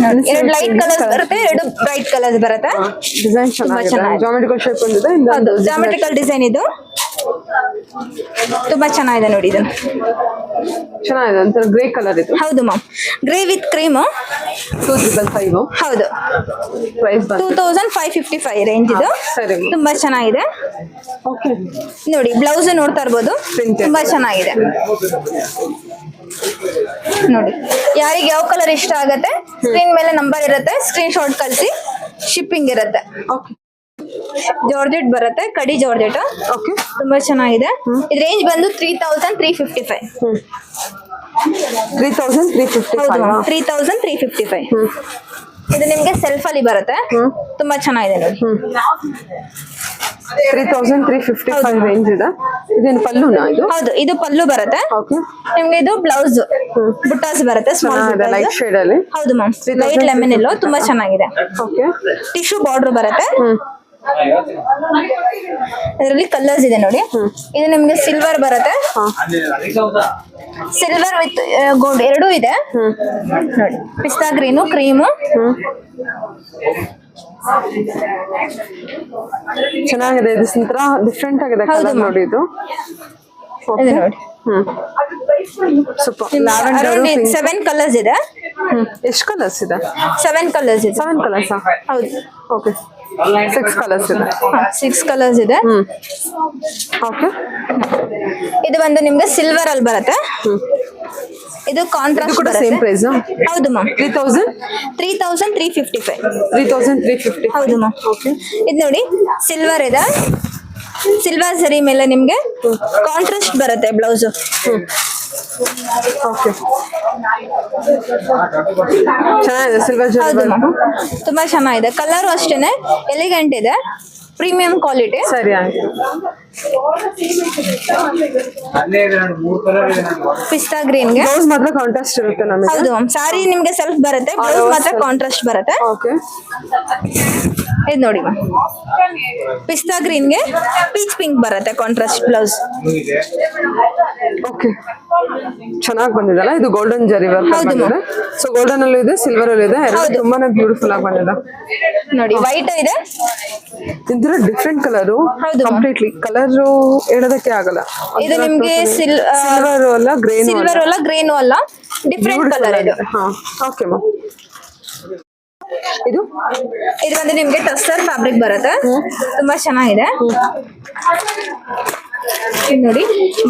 ನೋಡಿ, ಎರಡು ಲೈಟ್ ಕಲರ್ಸ್ ಬರುತ್ತೆ ಎರಡು ಬ್ರೈಟ್ ಕಲರ್ಸ್ ಬರುತ್ತೆ ಡಿಸೈನ್ ಚೆನ್ನಾಗಿದೆ ಚೆನ್ನಾಗಿದೆ. ಜಾಮೆಟ್ರಿಕಲ್ ಶೇಪ್ ಬಂದಿದೆ ಹೌದು ಜಾಮೆಟ್ರಿಕಲ್ ಡಿಸೈನ್ ಇದು ತುಂಬಾ ಚೆನ್ನಾಗಿದೆ ನೋಡಿ ಇದು ಚೆನ್ನಾಗಿದೆ ಒಂಥರ ಗ್ರೇ ಕಲರ್ ಇದು ಹೌದು ಮ್ಯಾಮ್ ಗ್ರೇ ವಿತ್ ಕ್ರೀಮ್ 2555 ಹೌದು ಪ್ರೈಸ್ ಬಂದು 2555 ರೇಂಜ್ ಇದು ಸರಿ ತುಂಬಾ ಚೆನ್ನಾಗಿದೆ ಓಕೆ ನೋಡಿ ಬ್ಲೌಸ್ ನೋಡ್ತಾ ಇರ್ಬೋದು Printed. ತುಂಬಾ ಚೆನ್ನಾಗಿದೆ ನೋಡಿ ಯಾರಿಗೆ ಯಾವ ಕಲರ್ ಇಷ್ಟ ಆಗತ್ತೆ ಸ್ಕ್ರೀನ್ ಮೇಲೆ ನಂಬರ್ ಇರುತ್ತೆ ಸ್ಕ್ರೀನ್ ಶಾಟ್ ಕಳಿಸಿ ಶಿಪ್ಪಿಂಗ್ ಇರುತ್ತೆ ಓಕೆ ಜಾರ್ಜೆಟ್ ಬರುತ್ತೆ ಕಡಿ ಜಾರ್ಜೆಟ್ ಓಕೆ ತುಂಬಾ ಚೆನ್ನಾಗಿದೆ ಇದು ರೇಂಜ್ ಬಂದು 3355 ಹೌದು 3355 ಇದು ನಿಮ್ಗೆ ಸೆಲ್ಫ್ ಅಲ್ಲಿ ಬರುತ್ತೆ ತುಂಬಾ ಚೆನ್ನಾಗಿದೆ ನೋಡಿ 3355 ರೇಂಜ್ ಇದೆ ಇದೇನು ಪಲ್ಲುನಾ ಇದು ಹೌದು ಇದು ಪಲ್ಲು ಬರುತ್ತೆ ಓಕೆ ನಿಮ್ಗೆ ಇದು ಬ್ಲೌಸ್ ಬುಟ್ಟಾಸ್ ಬರುತ್ತೆ ಸ್ಮಾಲ್ ಚೆನ್ನಾಗಿದೆ ಲೈಟ್ ಶೇಡ್ ಅಲ್ಲಿ ಹೌದು ಮ್ಯಾಮ್ ಲೈಟ್ ಲೆಮನ್ ಎಲ್ಲೋ ತುಂಬಾ ಚೆನ್ನಾಗಿದೆ ಓಕೆ ಟಿಶ್ಯೂ ಬಾರ್ಡರ್ ಬರುತ್ತೆ ಇದರಲ್ಲಿ ಕಲರ್ಸ್ ಇದೆ ನೋಡಿ ಇದು ನಿಮ್ಗೆ ಸಿಲ್ವರ್ ಬರುತ್ತೆ ಸಿಲ್ವರ್ ವಿತ್ ಗೋಲ್ಡ್ ಎರಡೂ ಇದೆ ನೋಡಿ ಪಿಸ್ತಾ ಗ್ರೀನು ಕ್ರೀಮು ಚೆನ್ನಾಗಿದೆ ಇದು ಒಂಥರ ಡಿಫ್ರೆಂಟ್ ಆಗಿದೆ ಹೌದು ಕಲರ್ ma'am. ನೋಡಿ ಇದು ಇದು ನೋಡಿ ಸೂಪರ್ ಲ್ಯಾವೆಂಡರ್ ಅರೌಂಡ್ 7 ಕಲರ್ಸ್ ಇದೆ ಎಷ್ಟು ಕಲರ್ಸ್ ಇದೆ 7 ಕಲರ್ಸ್ ಇದೆ 7 ಕಲರ್ಸ್ ಹೌದು ಓಕೆ 6 ಕಲರ್ಸ್ ಇದೆ 6 ಕಲರ್ಸ್ ಇದೆ ಓಕೆ ಇದು ಬಂದು ನಿಮ್ಗೆ ಸಿಲ್ವರ್ ಅಲ್ಲಿ ಬರುತ್ತೆ ಇದು ಇದು ಕಾಂಟ್ರಾಸ್ಟ್ ಕೂಡ ಸೇಮ್ ಪ್ರೈಸ್ ಹೌದು ಮ್ಯಾಮ್ 3355 3355 ಹೌದು ಮ್ಯಾಮ್ ಓಕೆ ಇದು ನೋಡಿ ಸಿಲ್ವರ್ ಇದೆ ಸಿಲ್ವರ್ ಸರಿ ಮೇಲೆ ನಿಮ್ಗೆ ಕಾಂಟ್ರಾಸ್ಟ್ ಬರುತ್ತೆ ಬ್ಲೌಸ್ ಓಕೆ ಚೆನ್ನಾಗಿದೆ ಸಿಲ್ವರ್ ಹೌದು ಜರಿ ಮ್ಯಾಮ್ ತುಂಬಾ ಚೆನ್ನಾಗಿದೆ ಕಲರ್ ಅಷ್ಟೇನೆ ಎಲಿಗೆಂಟ್ ಇದೆ ಪ್ರೀಮಿಯಂ ಕ್ವಾಲಿಟಿ. ಸರಿ ಆಯ್ತು. ಪಿಸ್ತಾ ಗ್ರೀನ್ಗೆ ಬ್ಲೌಸ್ ಮಾತ್ರ ಕಾಂಟ್ರಾಸ್ಟ್ ಇರುತ್ತೆ ನಮಗೆ. ಹೌದು ಮ್ಯಾಮ್. ಸಾರಿ ನಿಮ್ಗೆ ಸೆಲ್ಫ್ ಬರುತ್ತೆ, ಬ್ಲೌಸ್ ಮಾತ್ರ ಕಾಂಟ್ರಾಸ್ಟ್ ಬರುತ್ತೆ. ಓಕೆ. ಇದು ನೋಡಿ ಮ್ಯಾಮ್, ಪಿಸ್ತಾ ಗ್ರೀನ್ಗೆ ಪೀಚ್ ಪಿಂಕ್ ಬರುತ್ತೆ ಕಾಂಟ್ರಾಸ್ಟ್ ಬ್ಲೌಸ್. ಓಕೆ, ಚೆನ್ನಾಗಿ ಬಂದಿದಲ್ಲ. ಇದು ಗೋಲ್ಡನ್ ಜರಿ ವರ್ಕ್ ಹೌದು ಬಂದಿದೆ. ಸೊ ಗೋಲ್ಡನ್ ಅಲ್ಲೂ ಇದೆ, ಸಿಲ್ವರ್ ಅಲ್ಲೂ ಇದೆ. ಎರಡು ಹೌದು. ತುಂಬಾನೇ ಬ್ಯೂಟಿಫುಲ್ ಆಗಿ ಬಂದಿದೆ ನೋಡಿ. ವೈಟ್ ಇದೆ, ಇದ್ರ ಡಿಫ್ರೆಂಟ್ ಕಲರ್. ಹೌದು. ಕಂಪ್ಲೀಟ್ಲಿ ಕಲರ್ ಹೇಳೋದಕ್ಕೆ ಆಗಲ್ಲ. ಇದು ನಿಮ್ಗೆ ಸಿಲ್ವರ್ ಅಲ್ಲ, ಗ್ರೇನ್ ಸಿಲ್ವರ್ ಅಲ್ಲ, ಗ್ರೇನು ಅಲ್ಲ, ಡಿಫ್ರೆಂಟ್ ಕಲರ್ ಇದು. ಹಾ, ಓಕೆ ಮ್ಯಾಮ್. ಇದು ಇದು ಬಂದು ನಿಮ್ಗೆ ಟಸ್ಸರ್ ಫ್ಯಾಬ್ರಿಕ್ ಬರುತ್ತೆ, ತುಂಬಾ ಚೆನ್ನಾಗಿದೆ. ಇದ್ ನೋಡಿ,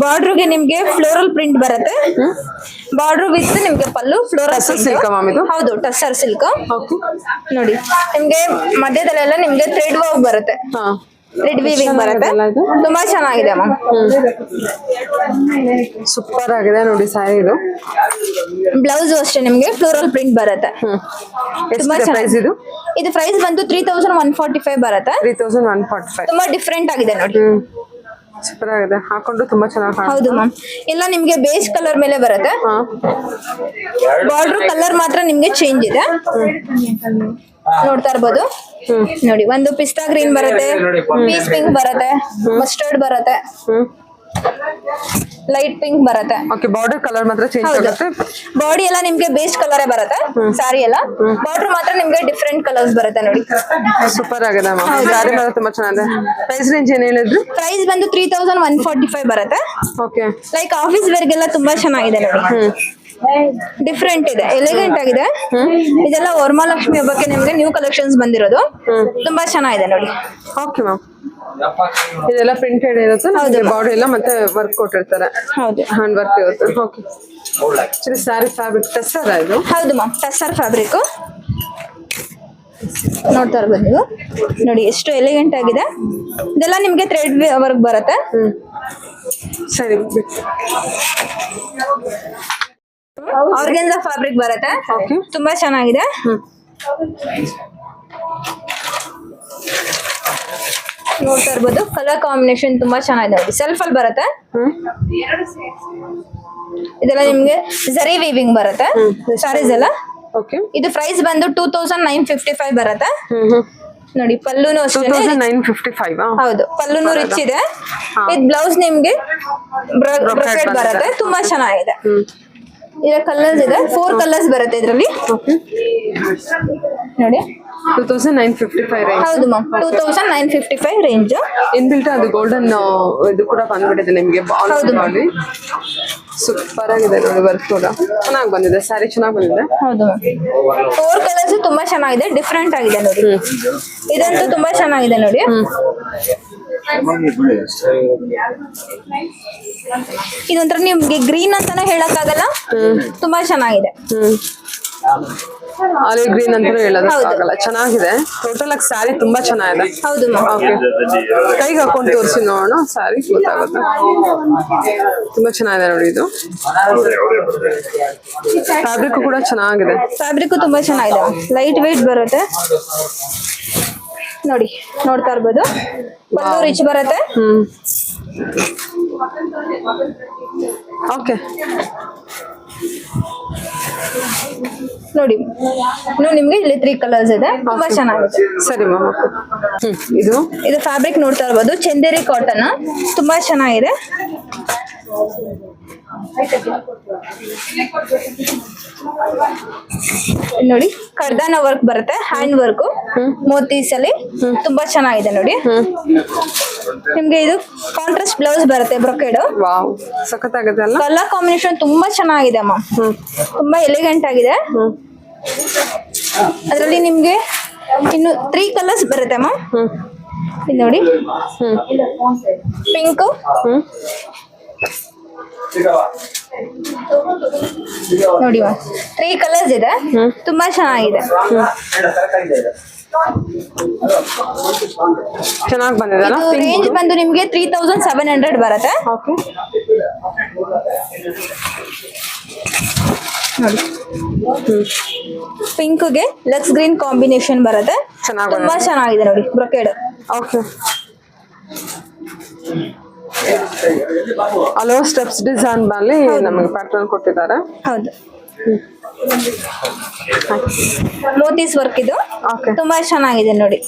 ಬಾರ್ಡ್ರಿಗೆ ನಿಮ್ಗೆ ಫ್ಲೋರಲ್ ಪ್ರಿಂಟ್ ಬರುತ್ತೆ. ಬಾರ್ಡರ್ ವಿತ್ ನಿಮ್ಗೆ ಪಲ್ಲು ಫ್ಲೋರಲ್ ಸಿಲ್ಕ್ ಮ್ಯಾಮ್ ಇದು. ಹೌದು, ಟಸ್ಸರ್ ಸಿಲ್ಕ್. ಓಕೆ. ನೋಡಿ, ನಿಮ್ಗೆ ಮಧ್ಯದಲ್ಲೆಲ್ಲ ನಿಮ್ಗೆ ಥ್ರೆಡ್ ವರ್ಕ್ ಬರುತ್ತೆ, ಹಾ, ಥ್ರೆಡ್ ವೀವಿಂಗ್ ಬರುತ್ತೆ. ಇದು ತುಂಬಾ ಚೆನ್ನಾಗಿದೆ ಮ್ಯಾಮ್. ಸೂಪರ್ ಆಗಿದೆ ನೋಡಿ ಸ್ಯಾರಿ ಇದು. ಬ್ಲೌಸ್ ಅಷ್ಟೇ ನಿಮ್ಗೆ ಫ್ಲೋರಲ್ ಪ್ರಿಂಟ್ ಬರುತ್ತೆ. ತುಂಬಾ ಎಷ್ಟು ಪ್ರೈಸ್ ಇದು? ಇದು ಪ್ರೈಸ್ ಬಂದು 3145 ಬರುತ್ತೆ. 3145. ತುಂಬಾ ಡಿಫ್ರೆಂಟ್ ಆಗಿದೆ ನೋಡಿ. ಸೂಪರ್ ಆಗಿದೆ, ಹಾಕೊಂಡು ತುಂಬಾ ಚೆನ್ನಾಗಿ ಕಾಣುತ್ತೆ. ಹೌದು ಮ್ಯಾಮ್. ಎಲ್ಲ ನಿಮ್ಗೆ ಬೇಸ್ ಕಲರ್ ಮೇಲೆ ಬರುತ್ತೆ. ಹಾ, ಬಾರ್ಡರ್ ಕಲರ್ ಮಾತ್ರ ನಿಮ್ಗೆ ಚೇಂಜ್ ಇದೆ, ನೋಡ್ತಾ ಇರ್ಬೋದು. ನೋಡಿ, ಒಂದು ಪಿಸ್ತಾ ಗ್ರೀನ್ ಬರುತ್ತೆ, ಪೀಸ್ ಪಿಂಕ್ ಬರುತ್ತೆ, ಮಸ್ಟರ್ಡ್ ಬರುತ್ತೆ, ಲೈಟ್ ಪಿಂಕ್ ಬರುತ್ತೆ. ಓಕೆ. ಬಾರ್ಡರ್ ಕಲರ್ ಮಾತ್ರ ಚೇಂಜ್ ಹೌದು. ಆಗುತ್ತೆ. ಬಾಡಿ ಎಲ್ಲ ನಿಮ್ಗೆ ಬೇಸ್ ಕಲರೇ ಬರುತ್ತೆ, ಸಾರಿ ಎಲ್ಲ. ಬಾರ್ಡರ್ ಮಾತ್ರ ನಿಮ್ಗೆ ಡಿಫ್ರೆಂಟ್ ಕಲರ್ಸ್ ಬರುತ್ತೆ ನೋಡಿ. ಸೂಪರ್ ಆಗಿದೆ ಮ್ಯಾಮ್. ಸ್ಯಾರಿ ಮಾತ್ರ ತುಂಬಾ ಚೆನ್ನಾಗಿದೆ. ಪ್ರೈಸ್ ರೇಂಜ್ ಏನ್ ಹೇಳಿದ್ರು? ಪ್ರೈಸ್ ಬಂದು 3145 ಬರುತ್ತೆ. ಓಕೆ. ಲೈಕ್ ಆಫೀಸ್ ವೇರ್ಗೆಲ್ಲ ತುಂಬಾ ಚೆನ್ನಾಗಿದೆ ನೋಡಿ. ಡಿಫ್ರೆಂಟ್ ಇದೆ, ಎಲಿಗೆಂಟ್ ಆಗಿದೆ. ಇದೆಲ್ಲ ವರಮಹಾಲಕ್ಷ್ಮಿ ಹಬ್ಬಕ್ಕೆ ನಿಮ್ಗೆ ನ್ಯೂ ಕಲೆಕ್ಷನ್ಸ್ ಬಂದಿರೋದು, ತುಂಬಾ ಚೆನ್ನಾಗಿದೆ ನೋಡಿ. Okay ma'am. ಇದೆಲ್ಲ ಪ್ರಿಂಟೆಡ್ ಇರುತ್ತೆ, ನಮಗೆ ಬಾಡಿ ಎಲ್ಲ ಮತ್ತೆ ವರ್ಕ್ ಕೊಟ್ಟಿರ್ತಾರೆ. ಹೌದು, ಹ್ಯಾಂಡ್ ವರ್ಕ್ ಇರುತ್ತೆ. Okay. Actually sari fabric tussar ಇದು. ಹೌದು ಮ್ಯಾಮ್, ಟಸ್ಸರ್ ಫ್ಯಾಬ್ರಿಕ್. ನೋಡ್ತಾ ಇರ್ಬೋದು ನೀವು. ನೋಡಿ, ಎಷ್ಟು ಎಲಿಗೆಂಟ್ ಆಗಿದೆ. ಇದೆಲ್ಲ ನಿಮ್ಗೆ ಥ್ರೆಡ್ ವರ್ಕ್ ಬರುತ್ತೆ. ಸರಿ. ಆರ್ಗೆನ್ಜಾ ಫ್ಯಾಬ್ರಿಕ್ ಬರುತ್ತೆ, ಓಕೆ. ತುಂಬಾ ಚೆನ್ನಾಗಿದೆ. ನೋಡ್ತಾ ಇರ್ಬೋದು, ಕಲರ್ ಕಾಂಬಿನೇಷನ್ ತುಂಬಾ ಚೆನ್ನಾಗಿದೆ ನೋಡಿ. ಸೆಲ್ಫ್ ಅಲ್ಲಿ ಬರುತ್ತೆ. ಇದೆಲ್ಲ ನಿಮ್ಗೆ ಜರಿ ವೀವಿಂಗ್ ಬರುತ್ತೆ ಸಾರೀಸ್ ಎಲ್ಲ. ಓಕೆ. ಇದು ಪ್ರೈಸ್ ಬಂದು 2955 ಬರುತ್ತೆ. ನೋಡಿ, ಪಲ್ಲುನು ಅಷ್ಟೇ 2955. ಹೌದು, ಪಲ್ಲುನು ರಿಚ್ ಇದೆ. ಇದು ಬ್ಲೌಸ್ ನಿಮ್ಗೆ ಬ್ರೊಕೆಟ್ ಬರುತ್ತೆ, ತುಂಬಾ ಚೆನ್ನಾಗಿದೆ. ಇದರ ಕಲರ್ಸ್ ಇದೆ, 4 ಕಲರ್ಸ್ ಬರುತ್ತೆ ಇದರಲ್ಲಿ. ನೋಡಿ, 2955 ರೇಂಜ್. ಹೌದು ಮ್ಯಾಮ್, 2955 ರೇಂಜ್. ಇನ್ಬಿಲ್ಟ್ ಅದು ಗೋಲ್ಡನ್ ಇದು ಕೂಡ ಬಂದ್ಬಿಟ್ಟಿದೆ ನಿಮಗೆ. ಹೌದು. ನೋಡಿ, ಸೂಪರ್ ಆಗಿದೆ ನೋಡಿ. ವರ್ಕ್ ಕೂಡ ಚೆನ್ನಾಗಿ ಬಂದಿದೆ, ಸ್ಯಾರಿ ಚೆನ್ನಾಗಿ ಬಂದಿದೆ. ಹೌದು ಮ್ಯಾಮ್, 4 ಕಲರ್ಸ್ ತುಂಬಾ ಚೆನ್ನಾಗಿದೆ, ಡಿಫ್ರೆಂಟ್ ಆಗಿದೆ ನೋಡಿ. ಇದಂತೂ ತುಂಬಾ ಚೆನ್ನಾಗಿದೆ ನೋಡಿ. ಇದೊಂಥರ ನಿಮ್ಗೆ ಗ್ರೀನ್ ಅಂತಾನೆ ಹೇಳಕ್ಕಾಗಲ್ಲ, ತುಂಬಾ ಚೆನ್ನಾಗಿದೆ. ಆಲಿವ್ ಗ್ರೀನ್ ಅಂತ ಹೇಳೋದಕ್ಕಾಗಲ್ಲ, ಚೆನ್ನಾಗಿದೆ. ಟೋಟಲ್ ಆಗಿ ಸ್ಯಾರಿ ತುಂಬಾ ಚೆನ್ನಾಗಿದೆ. ಹೌದು ಮ್ಯಾಮ್. ಓಕೆ. ಕೈಗೆ ಹಾಕೊಂಡು ತೋರಿಸಿ ನೋಡೋಣ, ಸ್ಯಾರಿ ಗೊತ್ತಾಗುತ್ತೆ. ತುಂಬಾ ಚೆನ್ನಾಗಿದೆ ನೋಡಿ. ಇದು ಫ್ಯಾಬ್ರಿಕ್ ಕೂಡ ಚೆನ್ನಾಗಿದೆ. ಫ್ಯಾಬ್ರಿಕ್ ತುಂಬಾ ಚೆನ್ನಾಗಿದೆ, ಲೈಟ್ ವೇಟ್ ಬರುತ್ತೆ ನೋಡಿ. ನೋಡ್ತಾ ಇರ್ಬೋದು, ಪಲ್ಲು ರಿಚ್ ಬರುತ್ತೆ. ಓಕೆ. ನೋಡಿ, ಇನ್ನು ನಿಮ್ಗೆ ಇಲ್ಲಿ 3 ಕಲರ್ಸ್ ಇದೆ, ತುಂಬಾ ಚೆನ್ನಾಗಿದೆ. ಸರಿ ಮ್ಯಾಮ್. ಇದು ಫ್ಯಾಬ್ರಿಕ್ ನೋಡ್ತಾ ಇರ್ಬೋದು, ಚಂದೇರಿ ಕಾಟನ್, ತುಂಬಾ ಚೆನ್ನಾಗಿದೆ. ನೋಡಿ, ಕರ್ದಾನ ವರ್ಕ್ ಬರುತ್ತೆ, ಹ್ಯಾಂಡ್ ವರ್ಕ್, ಮೋತೀಸ್ ಅಲ್ಲಿ ತುಂಬಾ ಚೆನ್ನಾಗಿದೆ ನೋಡಿ. ನಿಮ್ಗೆ ಇದು ಕಾಂಟ್ರಾಸ್ಟ್ ಬ್ಲೌಸ್ ಬರುತ್ತೆ, ಬ್ರೊಕೆಡ್. ವಾವ್, ಸಖತ್ತಾಗಿದೆ ಅಲ್ಲ. ಕಲರ್ ಕಾಂಬಿನೇಷನ್ ತುಂಬಾ ಚೆನ್ನಾಗಿದೆ ಅಮ್ಮ, ತುಂಬಾ ಎಲಿಗೆಂಟ್ ಆಗಿದೆ. ಅದರಲ್ಲಿ ನಿಮ್ಗೆ ಇನ್ನು 3 ಕಲರ್ಸ್ ಬರುತ್ತೆ ಅಮ್ಮ. ಇದು ನೋಡಿ, ಪಿಂಕ್, ನೋಡಿ ಮ್ಯಾಮ್, 3 ಕಲರ್ಸ್ ಇದೆ, ತುಂಬಾ ಚೆನ್ನಾಗಿದೆ. ಚೆನ್ನಾಗಿ ಬಂದಿದೆಲ್ಲ. ರೇಂಜ್ ಬಂದು ನಿಮ್ಗೆ 3700 ಬರುತ್ತೆ. ನೋಡಿ ಪಿಂಕ್ಗೆ ಲಕ್ಸ್ ಗ್ರೀನ್ ಕಾಂಬಿನೇಷನ್ ಬರುತ್ತೆ. ಚೆನ್ನಾಗಿ ತುಂಬಾ ಚೆನ್ನಾಗಿದೆ ನೋಡಿ ಬ್ರೊಕೇಡ್. ಓಕೆ. ಹಲವು ಸ್ಟೆಪ್ಸ್ ಡಿಸೈನ್ ಮೇಲೆ ನಮಗೆ ಪ್ಯಾಟರ್ನ್ ಕೊಟ್ಟಿದ್ದಾರೆ. ಹೌದು, ಮೋತೀಸ್ ವರ್ಕ್ ಇದು. ಓಕೆ. ತುಂಬಾ ಚೆನ್ನಾಗಿದೆ ನೋಡಿ.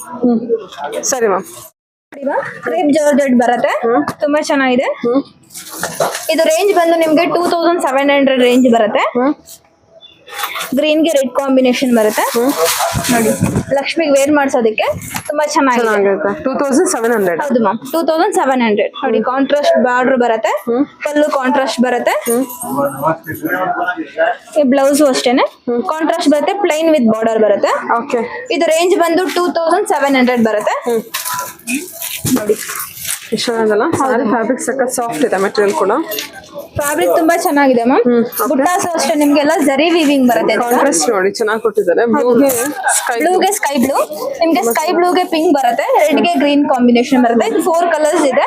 ಸರಿ ಮ್ಯಾಮ್. ಕ್ರೇಪ್ ಜಾರ್ಜೆಟ್ ಬರುತ್ತೆ. ತುಂಬಾ ಚೆನ್ನಾಗಿದೆ. ಇದು ರೇಂಜ್ ಬಂದು ನಿಮ್ಗೆ 2700 ರೇಂಜ್ ಬರುತ್ತೆ. ಗ್ರೀನ್ ಗೆ ರೆಡ್ ಕಾಂಬಿನೇಷನ್ ಬರುತ್ತೆ ನೋಡಿ. ಲಕ್ಷ್ಮಿಗೆ ವೇರ್ ಮಾಡ್ಸೋದಕ್ಕೆ ತುಂಬಾ ಚೆನ್ನಾಗಿದೆ. 2700. ಹೌದು ಮ್ಯಾಮ್, 2700 ನೋಡಿ. ಕಾಂಟ್ರಾಸ್ಟ್ ಬಾರ್ಡರ್ ಬರುತ್ತೆ, ಪಲ್ಲು ಕಾಂಟ್ರಾಸ್ಟ್ ಬರುತ್ತೆ. ಈ ಬ್ಲೌಸ್ ಅಷ್ಟೇನೆ ಕಾಂಟ್ರಾಸ್ಟ್ ಬರುತ್ತೆ, ಪ್ಲೈನ್ ವಿತ್ ಬಾರ್ಡರ್ ಬರುತ್ತೆ. ಓಕೆ. ಇದು ರೇಂಜ್ ಬಂದು 2700 ಬರುತ್ತೆ ನೋಡಿ. ಚೆನ್ನಾಗಲ್ಲ ಸಾರಿ. ಫ್ಯಾಬ್ರಿಕ್ ಸಕ್ಕ ಸಾಫ್ಟ್ ಇದೆ, ಮೆಟೀರಿಯಲ್ ಕೂಡ. ಫ್ಯಾಬ್ರಿಕ್ ತುಂಬಾ ಚೆನ್ನಾಗಿದೆ ಮ್ಯಾಮ್. ಬುಟ್ಟಾಸ್ ಅಷ್ಟೇ ನಿಮ್ಗೆಲ್ಲ ಜರಿ ವೀವಿಂಗ್ ಬರುತ್ತೆ. ಕಾಂಟ್ರಾಸ್ಟ್ ನೋಡಿ ಚೆನ್ನಾಗಿ ಕೊಟ್ಟಿದ್ದಾರೆ. ಬ್ಲೂಗೆ ಸ್ಕೈ ಬ್ಲೂ, ನಿಮ್ಗೆ ಸ್ಕೈ ಬ್ಲೂಗೆ ಪಿಂಕ್ ಬರುತ್ತೆ, ರೆಡ್ ಗೆ ಗ್ರೀನ್ ಕಾಂಬಿನೇಷನ್ ಬರುತ್ತೆ. ಇದು 4 ಕಲರ್ಸ್ ಇದೆ.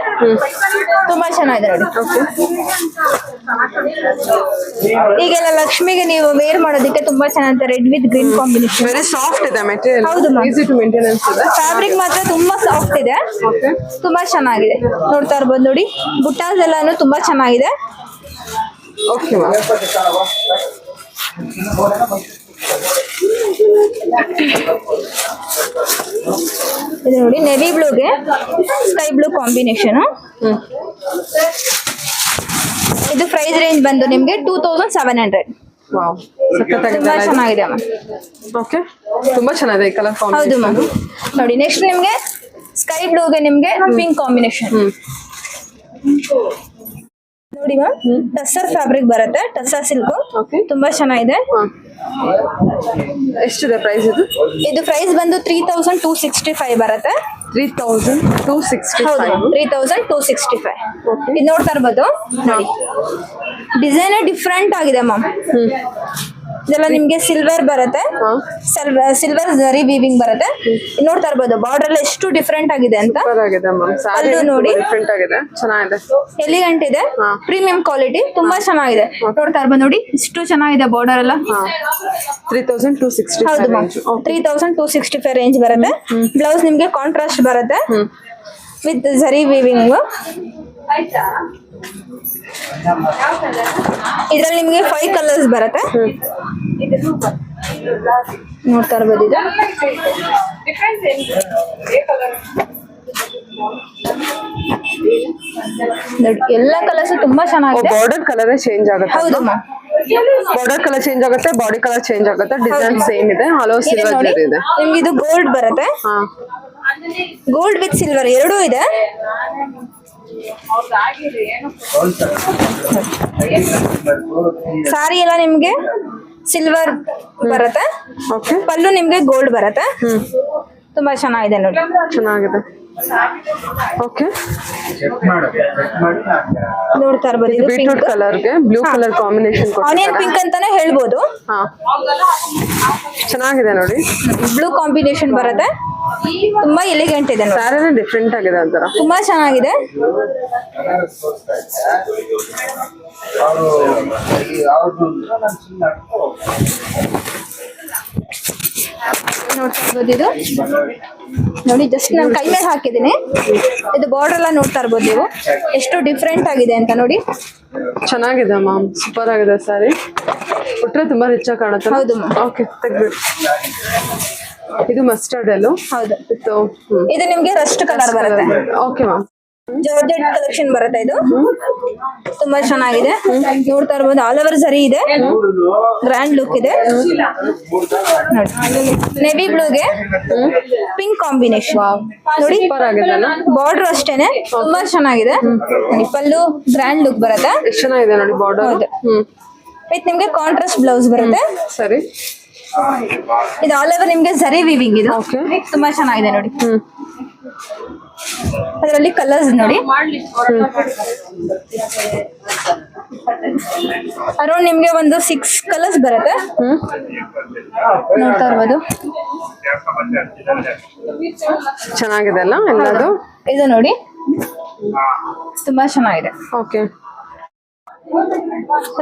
ತುಂಬಾ ಚೆನ್ನಾಗಿದೆ ನೋಡಿ. ಈಗೆಲ್ಲ ಲಕ್ಷ್ಮಿಗೆ ನೀವು ವೇರ್ ಮಾಡೋದಕ್ಕೆ ತುಂಬಾ ಚೆನ್ನಾಗಿದೆ. Red with green combination. Very soft ಇದೆ ಮೆಟೀರಿಯಲ್. ಹೌದು ಮ್ಯಾಮ್, ಈಸಿ ಟು ಮೇಂಟೆನೆನ್ಸ್ ಇದೆ. ಫ್ಯಾಬ್ರಿಕ್ ಮಾತ್ರ ತುಂಬಾ ಸಾಫ್ಟ್ ಇದೆ. ಓಕೆ. ತುಂಬಾ ಚೆನ್ನಾಗಿದೆ. ನೋಡ್ತಾ ಇರ್ಬೋದು ನೋಡಿ, ಬುಟ್ಟಾಸ್ ಎಲ್ಲಾನು ತುಂಬಾ ಚೆನ್ನಾಗಿದೆ. Okay ma'am. ಇದು ನೋಡಿ ನೆವಿ ಬ್ಲೂಗೆ ಸ್ಕೈ ಬ್ಲೂ ಕಾಂಬಿನೇಷನ್. ಇದು ಪ್ರೈಸ್ ರೇಂಜ್ ಬಂದು ನಿಮ್ಗೆ 2700. ವಾವ್, ತುಂಬಾ ಸಖತ್ತಾಗಿದೆ. ಚೆನ್ನಾಗಿದೆ ಮ್ಯಾಮ್. ಓಕೆ, ತುಂಬಾ ಚೆನ್ನಾಗಿದೆ ಈ ಕಲರ್ ಹೌದು ಕಾಂಬಿನೇಷನ್. ಮ್ಯಾಮ್. ನೋಡಿ ನೆಕ್ಸ್ಟ್ ನಿಮ್ಗೆ ಸ್ಕೈ ಬ್ಲೂಗೆ ನಿಮ್ಗೆ ಪಿಂಕ್ ಕಾಂಬಿನೇಷನ್. ನೋಡಿ ಮ್ಯಾಮ್, ಟಸ್ಸರ್ ಫ್ಯಾಬ್ರಿಕ್ ಬರುತ್ತೆ, ಟಸ್ಸರ್ ಸಿಲ್ಕ್. ಓಕೆ. ತುಂಬಾ ಚೆನ್ನಾಗಿದೆ. ಎಷ್ಟಿದೆ ಪ್ರೈಸ್ ಇದು? ಇದು ಪ್ರೈಸ್ ಬಂದು 3265 ಬರುತ್ತೆ. 3265. ಹೌದು, 3265. ಓಕೆ. ಇದು ನೋಡ್ತಾ ಇರ್ಬೋದು ನೋಡಿ, ಡಿಸೈನ್ ಡಿಫ್ರೆಂಟ್ ಆಗಿದೆ ಮ್ಯಾಮ್. ಇದೆಲ್ಲ ನಿಮ್ಗೆ ಸಿಲ್ವರ್ ಬರುತ್ತೆ, ಸಿಲ್ವರ್ ಜರಿ ವೀವಿಂಗ್ ಬರುತ್ತೆ. ನೋಡ್ತಾ ಇರ್ಬೋದು ಬಾರ್ಡರ್ ಎಲ್ಲ ಎಷ್ಟು ಡಿಫ್ರೆಂಟ್ ಆಗಿದೆ ಅಂತ. ಸೂಪರ್ ಆಗಿದೆ ಮ್ಯಾಮ್. ಸಾರಿ ಅಲ್ಲೂ ನೋಡಿ ಡಿಫರೆಂಟ್ ಆಗಿದೆ, ಚೆನ್ನಾಗಿದೆ. ಎಲಿಗೆಂಟ್ ಇದೆ, ಪ್ರೀಮಿಯಂ ಕ್ವಾಲಿಟಿ, ತುಂಬಾ ಚೆನ್ನಾಗಿದೆ. ನೋಡ್ತಾ ಇರ್ಬೋದು ನೋಡಿ, ಇಷ್ಟು ಚೆನ್ನಾಗಿದೆ ಬಾರ್ಡರ್ ಎಲ್ಲ. 3265. ಹೌದು ಮ್ಯಾಮ್, 3265 ರೇಂಜ್ ಬರುತ್ತೆ. ಬ್ಲೌಸ್ ನಿಮ್ಗೆ ಕಾಂಟ್ರಾಸ್ಟ್ ಬರುತ್ತೆ ವಿತ್ ಜರಿ ವೀವಿಂಗ್. ಇದ್ರಲ್ಲಿ ನಿಮ್ಗೆ 5 ಕಲರ್ಸ್ ಬರುತ್ತೆ. ನೋಡ್ತಾ ಇರ್ಬೋದು ಇದು. ನೋಡಿ ಎಲ್ಲ ಕಲರ್ಸ್ ತುಂಬಾ ಚೆನ್ನಾಗಿದೆ. ಬಾರ್ಡರ್ ಕಲರ್ ಚೇಂಜ್ ಆಗುತ್ತೆ. ಹೌದು ಮ್ಯಾಮ್, ಬಾರ್ಡರ್ ಕಲರ್ ಚೇಂಜ್ ಆಗುತ್ತೆ, ಬಾಡಿ ಕಲರ್ ಚೇಂಜ್ ಆಗುತ್ತೆ. ಡಿಸೈನ್ ಸೇಮ್ ಇದೆ, ಹಲೋ ಇದು ಸಿಲ್ವರ್ ನೋಡಿ ಜರಿ ಇದೆ. ನಿಮ್ಗೆ ಇದು ಗೋಲ್ಡ್ ಬರುತ್ತೆ, ಹಾ, ಗೋಲ್ಡ್ ವಿತ್ ಸಿಲ್ವರ್ ಎರಡೂ ಇದೆ. ಸಾರಿ ಎಲ್ಲ ನಿಮ್ಗೆ ಸಿಲ್ವರ್ ಬರುತ್ತೆ. ಓಕೆ. ಪಲ್ಲು ನಿಮ್ಗೆ ಗೋಲ್ಡ್ ಬರುತ್ತೆ. ತುಂಬಾ ಚೆನ್ನಾಗಿದೆ ನೋಡಿ. ಚೆನ್ನಾಗಿದೆ. ಓಕೆ. ನೋಡ್ತಾ ಇರ್ಬೋದು ಇದು ಬೀಟ್ರೂಟ್ ಪಿಂಕ್, ಕಲರ್ಗೆ blue colour combination onion pink ಅಂತಾನೆ ಹೇಳ್ಬೋದು. ಹಾ, ಚೆನ್ನಾಗಿದೆ ನೋಡಿ. ಬ್ಲೂ ಕಾಂಬಿನೇಷನ್ ಬರುತ್ತೆ, ತುಂಬಾ ಎಲಿಗೆಂಟ್ ಇದೆ ನೋಡಿ. ಸ್ಯಾರಿನೇ ಡಿಫ್ರೆಂಟ್ ಆಗಿದೆ ಒಂಥರ. ತುಂಬಾ ಚೆನ್ನಾಗಿದೆ. ನೋಡ್ತಾ ಇರ್ಬೋದು ಇದು ನೋಡಿ, ಜಸ್ಟ್ ನಾನು ಕೈ ಮೇಲೆ ಹಾಕಿದ್ದೀನಿ. ಇದು ಬಾರ್ಡರ್ ಎಲ್ಲ ನೋಡ್ತಾ ಇರ್ಬೋದು ನೀವು, ಎಷ್ಟು ಡಿಫ್ರೆಂಟ್ ಆಗಿದೆ ಅಂತ ನೋಡಿ. ಚೆನ್ನಾಗಿದೆ ಮ್ಯಾಮ್, ಸೂಪರ್ ಆಗಿದೆ ಸ್ಯಾರಿ. ಉಟ್ರೆ ತುಂಬಾ ರಿಚ್ ಆಗಿ ಕಾಣುತ್ತೆ. ಹೌದು ಮ್ಯಾಮ್. ಓಕೆ, ತೆಗ್ಬಿಡಿ. ಇದು ಮಸ್ಟರ್ಡ್ ಎಲ್ಲೋ. ಹೌದು, ಇದು ನಿಮ್ಗೆ ರಸ್ಟ್ ಕಲರ್ ಬರುತ್ತೆ. Okay ma'am. ಜಾರ್ಜೆಟ್ ಕಲೆಕ್ಷನ್ ಬರುತ್ತೆ ಇದು. ತುಂಬಾ ಚೆನ್ನಾಗಿದೆ. ನೋಡ್ತಾ ಇರ್ಬೋದು ಆಲ್ ಓವರ್ ಸರಿ ಇದೆ, ಗ್ರ್ಯಾಂಡ್ ಲುಕ್ ಇದೆ ನೋಡಿ. ನೆವಿ ಬ್ಲೂಗೆ ಪಿಂಕ್ ಕಾಂಬಿನೇಷನ್ ನೋಡಿ, ಸೂಪರ್ ಆಗಿದೆ. ಬಾರ್ಡರ್ ಅಷ್ಟೇನೆ ತುಂಬಾ ಚೆನ್ನಾಗಿದೆ. ಪಲ್ಲು ಗ್ರ್ಯಾಂಡ್ ಲುಕ್ ಬರುತ್ತೆ. ಎಷ್ಟು ಚೆನ್ನಾಗಿದೆ ನೋಡಿ ಬಾರ್ಡರ್. ಹೌದು. ವಿತ್ ನಿಮ್ಗೆ ಕಾಂಟ್ರಾಸ್ಟ್ ಬ್ಲೌಸ್ ಬರುತ್ತೆ. ಸರಿ. ಇದು ಆಲ್ ಓವರ್ ನಿಮ್ಗೆ ಜರಿ ವೀವಿಂಗ್ ಇದು. ಓಕೆ. ತುಂಬಾ ಚೆನ್ನಾಗಿದೆ ನೋಡಿ. ಅದರಲ್ಲಿ ಕಲರ್ಸ್ ನೋಡಿ, ಅರೌಂಡ್ ನಿಮ್ಗೆ ಒಂದು 6 ಕಲರ್ಸ್ ಬರುತ್ತೆ. ನೋಡ್ತಾ ಇರ್ಬೋದು ಚೆನ್ನಾಗಿದೆ ಅಲ್ಲ ಎಲ್ಲದು. ಇದು ನೋಡಿ, ತುಂಬಾ ಚೆನ್ನಾಗಿದೆ. ಓಕೆ.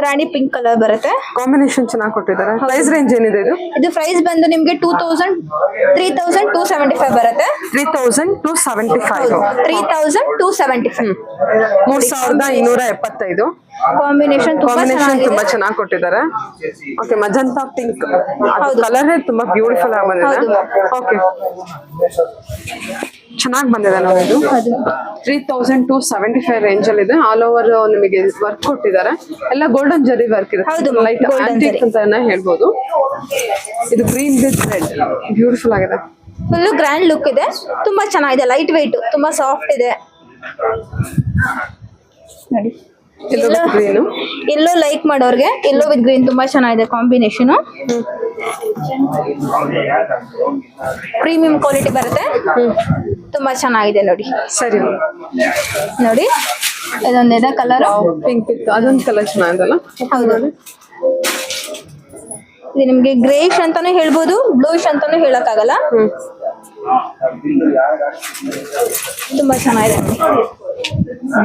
ರಾಣಿ ಪಿಂಕ್ ಕಲರ್ ಬರುತ್ತೆ. ಕಾಂಬಿನೇಷನ್ ಚೆನ್ನಾಗಿ ಕೊಟ್ಟಿದ್ದಾರೆ. ಪ್ರೈಸ್ ರೇಂಜ್ ಏನಿದೆ ಇದು? ಇದು ಪ್ರೈಸ್ ಬಂದು ನಿಮ್ಗೆ 3275 ಬರುತ್ತೆ. 3275. 3275. 3275. ಕಾಂಬಿನೇಷನ್ ತುಂಬಾ ತುಂಬಾ ಚೆನ್ನಾಗಿ ಕೊಟ್ಟಿದ್ದಾರೆ. ಓಕೆ, ಮಜಂತಾ ಪಿಂಕ್ ಹೌದು. ಕಲರ್ ತುಂಬಾ ಬ್ಯೂಟಿಫುಲ್ ಆಗಿ ಬಂದಿದೆ. ಹೌದು. ಓಕೆ, ಚೆನ್ನಾಗಿ ಬಂದಿದೆ ನೋಡಿ ಇದು. 3275 ರೇಂಜ್ ಅಲ್ಲಿ ಇದೆ. ಆಲ್ ಓವರ್ ನಿಮಗೆ ವರ್ಕ್ ಕೊಟ್ಟಿದ್ದಾರೆ. ಎಲ್ಲ ಗೋಲ್ಡನ್ ಜರಿ ವರ್ಕ್ ಹೌದು, ಇರುತ್ತೆ. ಲೈಟ್ golden ಆಂಟಿಕ್ ಜರಿ. ಅಂತ ಹೇಳ್ಬೋದು. ಇದು ಗ್ರೀನ್ ವಿತ್ ರೆಡ್ ಬ್ಯೂಟಿಫುಲ್ ಆಗಿದೆ. ಫುಲ್ ಗ್ರ್ಯಾಂಡ್ ಲುಕ್ ಇದೆ. ತುಂಬಾ ಚೆನ್ನಾಗಿದೆ. ಲೈಟ್ ವೆಯ್ಟ್, ತುಂಬಾ ಸಾಫ್ಟ್ ಇದೆ ನೋಡಿ. ಗ್ರೀನು ಎಲ್ಲೋ ಲೈಕ್ ಮಾಡೋರ್ಗೆ ಎಲ್ಲೋ ವಿತ್ ಗ್ರೀನ್ ತುಂಬಾ ಚೆನ್ನಾಗಿದೆ ಕಾಂಬಿನೇಷನ್. ಪ್ರೀಮಿಯಂ ಕ್ವಾಲಿಟಿ ಬರುತ್ತೆ. ತುಂಬಾ ಚೆನ್ನಾಗಿದೆ ನೋಡಿ. ಸರಿ ನೋಡಿ, ಇದೊಂದಿದೆ ಕಲರ್. ಪಿಂಕ್ ಇತ್ತು, ಅದೊಂದು ಕಲರ್ ಚೆನ್ನಾಗಿದಲ್ಲ. ಹೌದು, ಇದು ನಿಮ್ಗೆ ಗ್ರೇಷ್ ಅಂತಾನು ಹೇಳ್ಬೋದು, ಬ್ಲೂಶ್ ಅಂತಾನು ಹೇಳಕ್ಕಾಗಲ್ಲ. ತುಂಬಾ ಚೆನ್ನಾಗಿದೆ.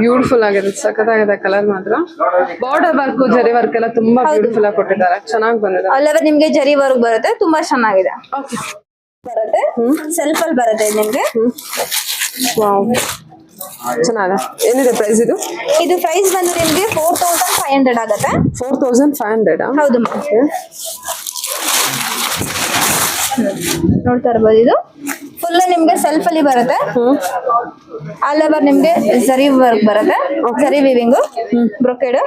ಬ್ಯೂಟಿಫುಲ್ ಆಗಿದೆ, ಸಖತ್ತಾಗಿದೆ ಕಲರ್ ಮಾತ್ರ. ಬಾರ್ಡರ್ ವರ್ಕ್, ಜರಿ ವರ್ಕ್ ಎಲ್ಲ ತುಂಬಾ ಬ್ಯೂಟಿಫುಲ್ ಆಗಿ ಕೊಟ್ಟಿದ್ದಾರೆ. ಚೆನ್ನಾಗಿ ಬಂದಿದೆ. ಅಲ್ಲವೇ ನಿಮ್ಗೆ ಜರಿ ವರ್ಕ್ ಬರುತ್ತೆ. ತುಂಬಾ ಚೆನ್ನಾಗಿದೆ ಬರುತ್ತೆ. ಸೆಲ್ಫ್ ಅಲ್ಲಿ ಬರುತ್ತೆ ಇದು ನಿಮ್ಗೆ. ವಾವ್, ಚೆನ್ನಾಗಿದೆ. ಏನಿದೆ ಪ್ರೈಸ್ ಇದು? ಇದು ಪ್ರೈಸ್ ಬಂದು ನಿಮ್ಗೆ 4500 ಆಗುತ್ತೆ. 4500. ಹೌದು ಮ್ಯಾಮ್. ನೋಡ್ತಾ ಇರ್ಬೋದು. ಇದು ಫುಲ್ ನಿಮ್ಗೆ ಸೆಲ್ಫ್ ಅಲ್ಲಿ ಬರುತ್ತೆ. ಆಲ್ ಓವರ್ ನಿಮ್ಗೆ ಜರಿ ವರ್ಕ್ ಬರುತ್ತೆ. ಜರಿ ವಿವಿಂಗ್, ಬ್ರೊಕೇಡ್.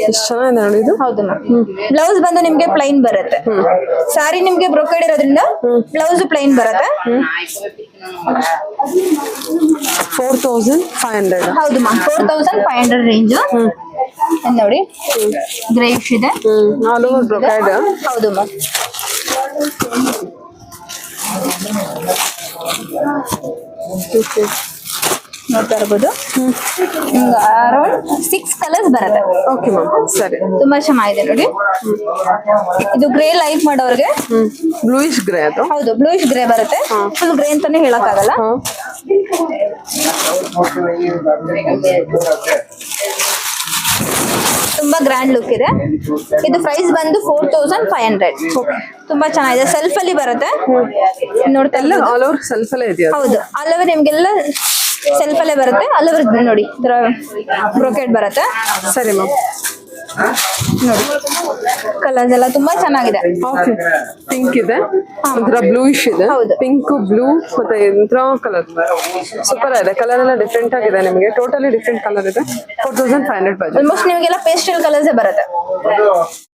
ಎಷ್ಟು ಚೆನ್ನಾಗಿದೆ ನೋಡಿ ಇದು. ಹೌದು ಮ್ಯಾಮ್. ಬ್ಲೌಸ್ ಬಂದು ನಿಮ್ಗೆ ಪ್ಲೈನ್ ಬರುತ್ತೆ. ಸಾರಿ ನಿಮ್ಗೆ ಬ್ರೊಕೇಡ್ ಇರೋದ್ರಿಂದ ಬ್ಲೌಸ್ ಪ್ಲೈನ್ ಬರುತ್ತೆ. 4500. ಹೌದು ಮ್ಯಾಮ್, 4500 ರೇಂಜ್. ನೋಡಿ, ಗ್ರೇಷ್ ಇದೆ. All over brocade. ಹೌದು ಮ್ಯಾಮ್. ನೋಡ್ತಾ ಇರ್ಬೋದು. ಅರೌಂಡ್ 6 ಕಲರ್ಸ್ ಬರುತ್ತೆ. ಓಕೆ ಮ್ಯಾಮ್, ಸರಿ. ತುಂಬಾ ಚೆನ್ನಾಗಿದೆ ನೋಡಿ. ಇದು ಗ್ರೇ ಲೈಕ್ ಮಾಡೋರ್ಗೆ. ಬ್ಲೂಯಿಶ್ ಗ್ರೇ ಅದು. ಹೌದು, ಬ್ಲೂಯಿಶ್ ಗ್ರೇ ಬರುತ್ತೆ. ಫುಲ್ ಗ್ರೇ ಅಂತಾನೆ ಹೇಳಕ್ಕಾಗಲ್ಲ. ತುಂಬಾ ಗ್ರ್ಯಾಂಡ್ ಲುಕ್ ಇದೆ. ಇದು ಪ್ರೈಸ್ ಬಂದು 4500. ತುಂಬಾ ಚೆನ್ನಾಗಿದೆ. ಸೆಲ್ಫ್ ಅಲ್ಲಿ ಬರುತ್ತೆ. ನೋಡ್ತಾ ಎಲ್ಲ ಆಲ್ ಓವರ್ ಸೆಲ್ಫ್ ಅಲ್ಲೇ ಇದೆಯಾ? ಹೌದು, ಆಲ್ ಓವರ್ ನಿಮ್ಗೆಲ್ಲ ಸೆಲ್ಫ್ ಅಲ್ಲೇ ಬರುತ್ತೆ. ಆಲ್ ಓವರ್ ನೋಡಿ, ಇದರ ಬ್ರೊಕೆಟ್ ಬರುತ್ತೆ. ಸರಿ ಮ್ಯಾಮ್. ನೋಡಿ, ಕಲರ್ಸ್ ಎಲ್ಲ ತುಂಬಾ ಚೆನ್ನಾಗಿದೆ. ಓಕೆ, ಪಿಂಕ್ ಇದೆ, ಒಂಥರ ಬ್ಲೂಯಿಶ್ ಇದೆ. ಹೌದು. ಪಿಂಕ್, ಬ್ಲೂ ಮತ್ತೆ ಒಂಥರ ಕಲರ್ ಸೂಪರ್ ಇದೆ. ಕಲರ್ ಎಲ್ಲ ಡಿಫ್ರೆಂಟ್ ಆಗಿದೆ. ನಿಮಗೆ ಟೋಟಲಿ ಡಿಫ್ರೆಂಟ್ ಕಲರ್ ಇದೆ. 4500 ಬಜೆಟ್. ಆಲ್ಮೋಸ್ಟ್ ನಿಮಗೆಲ್ಲ ಪೇಸ್ಟಲ್ ಕಲರ್ಸ್ ಬರುತ್ತೆ.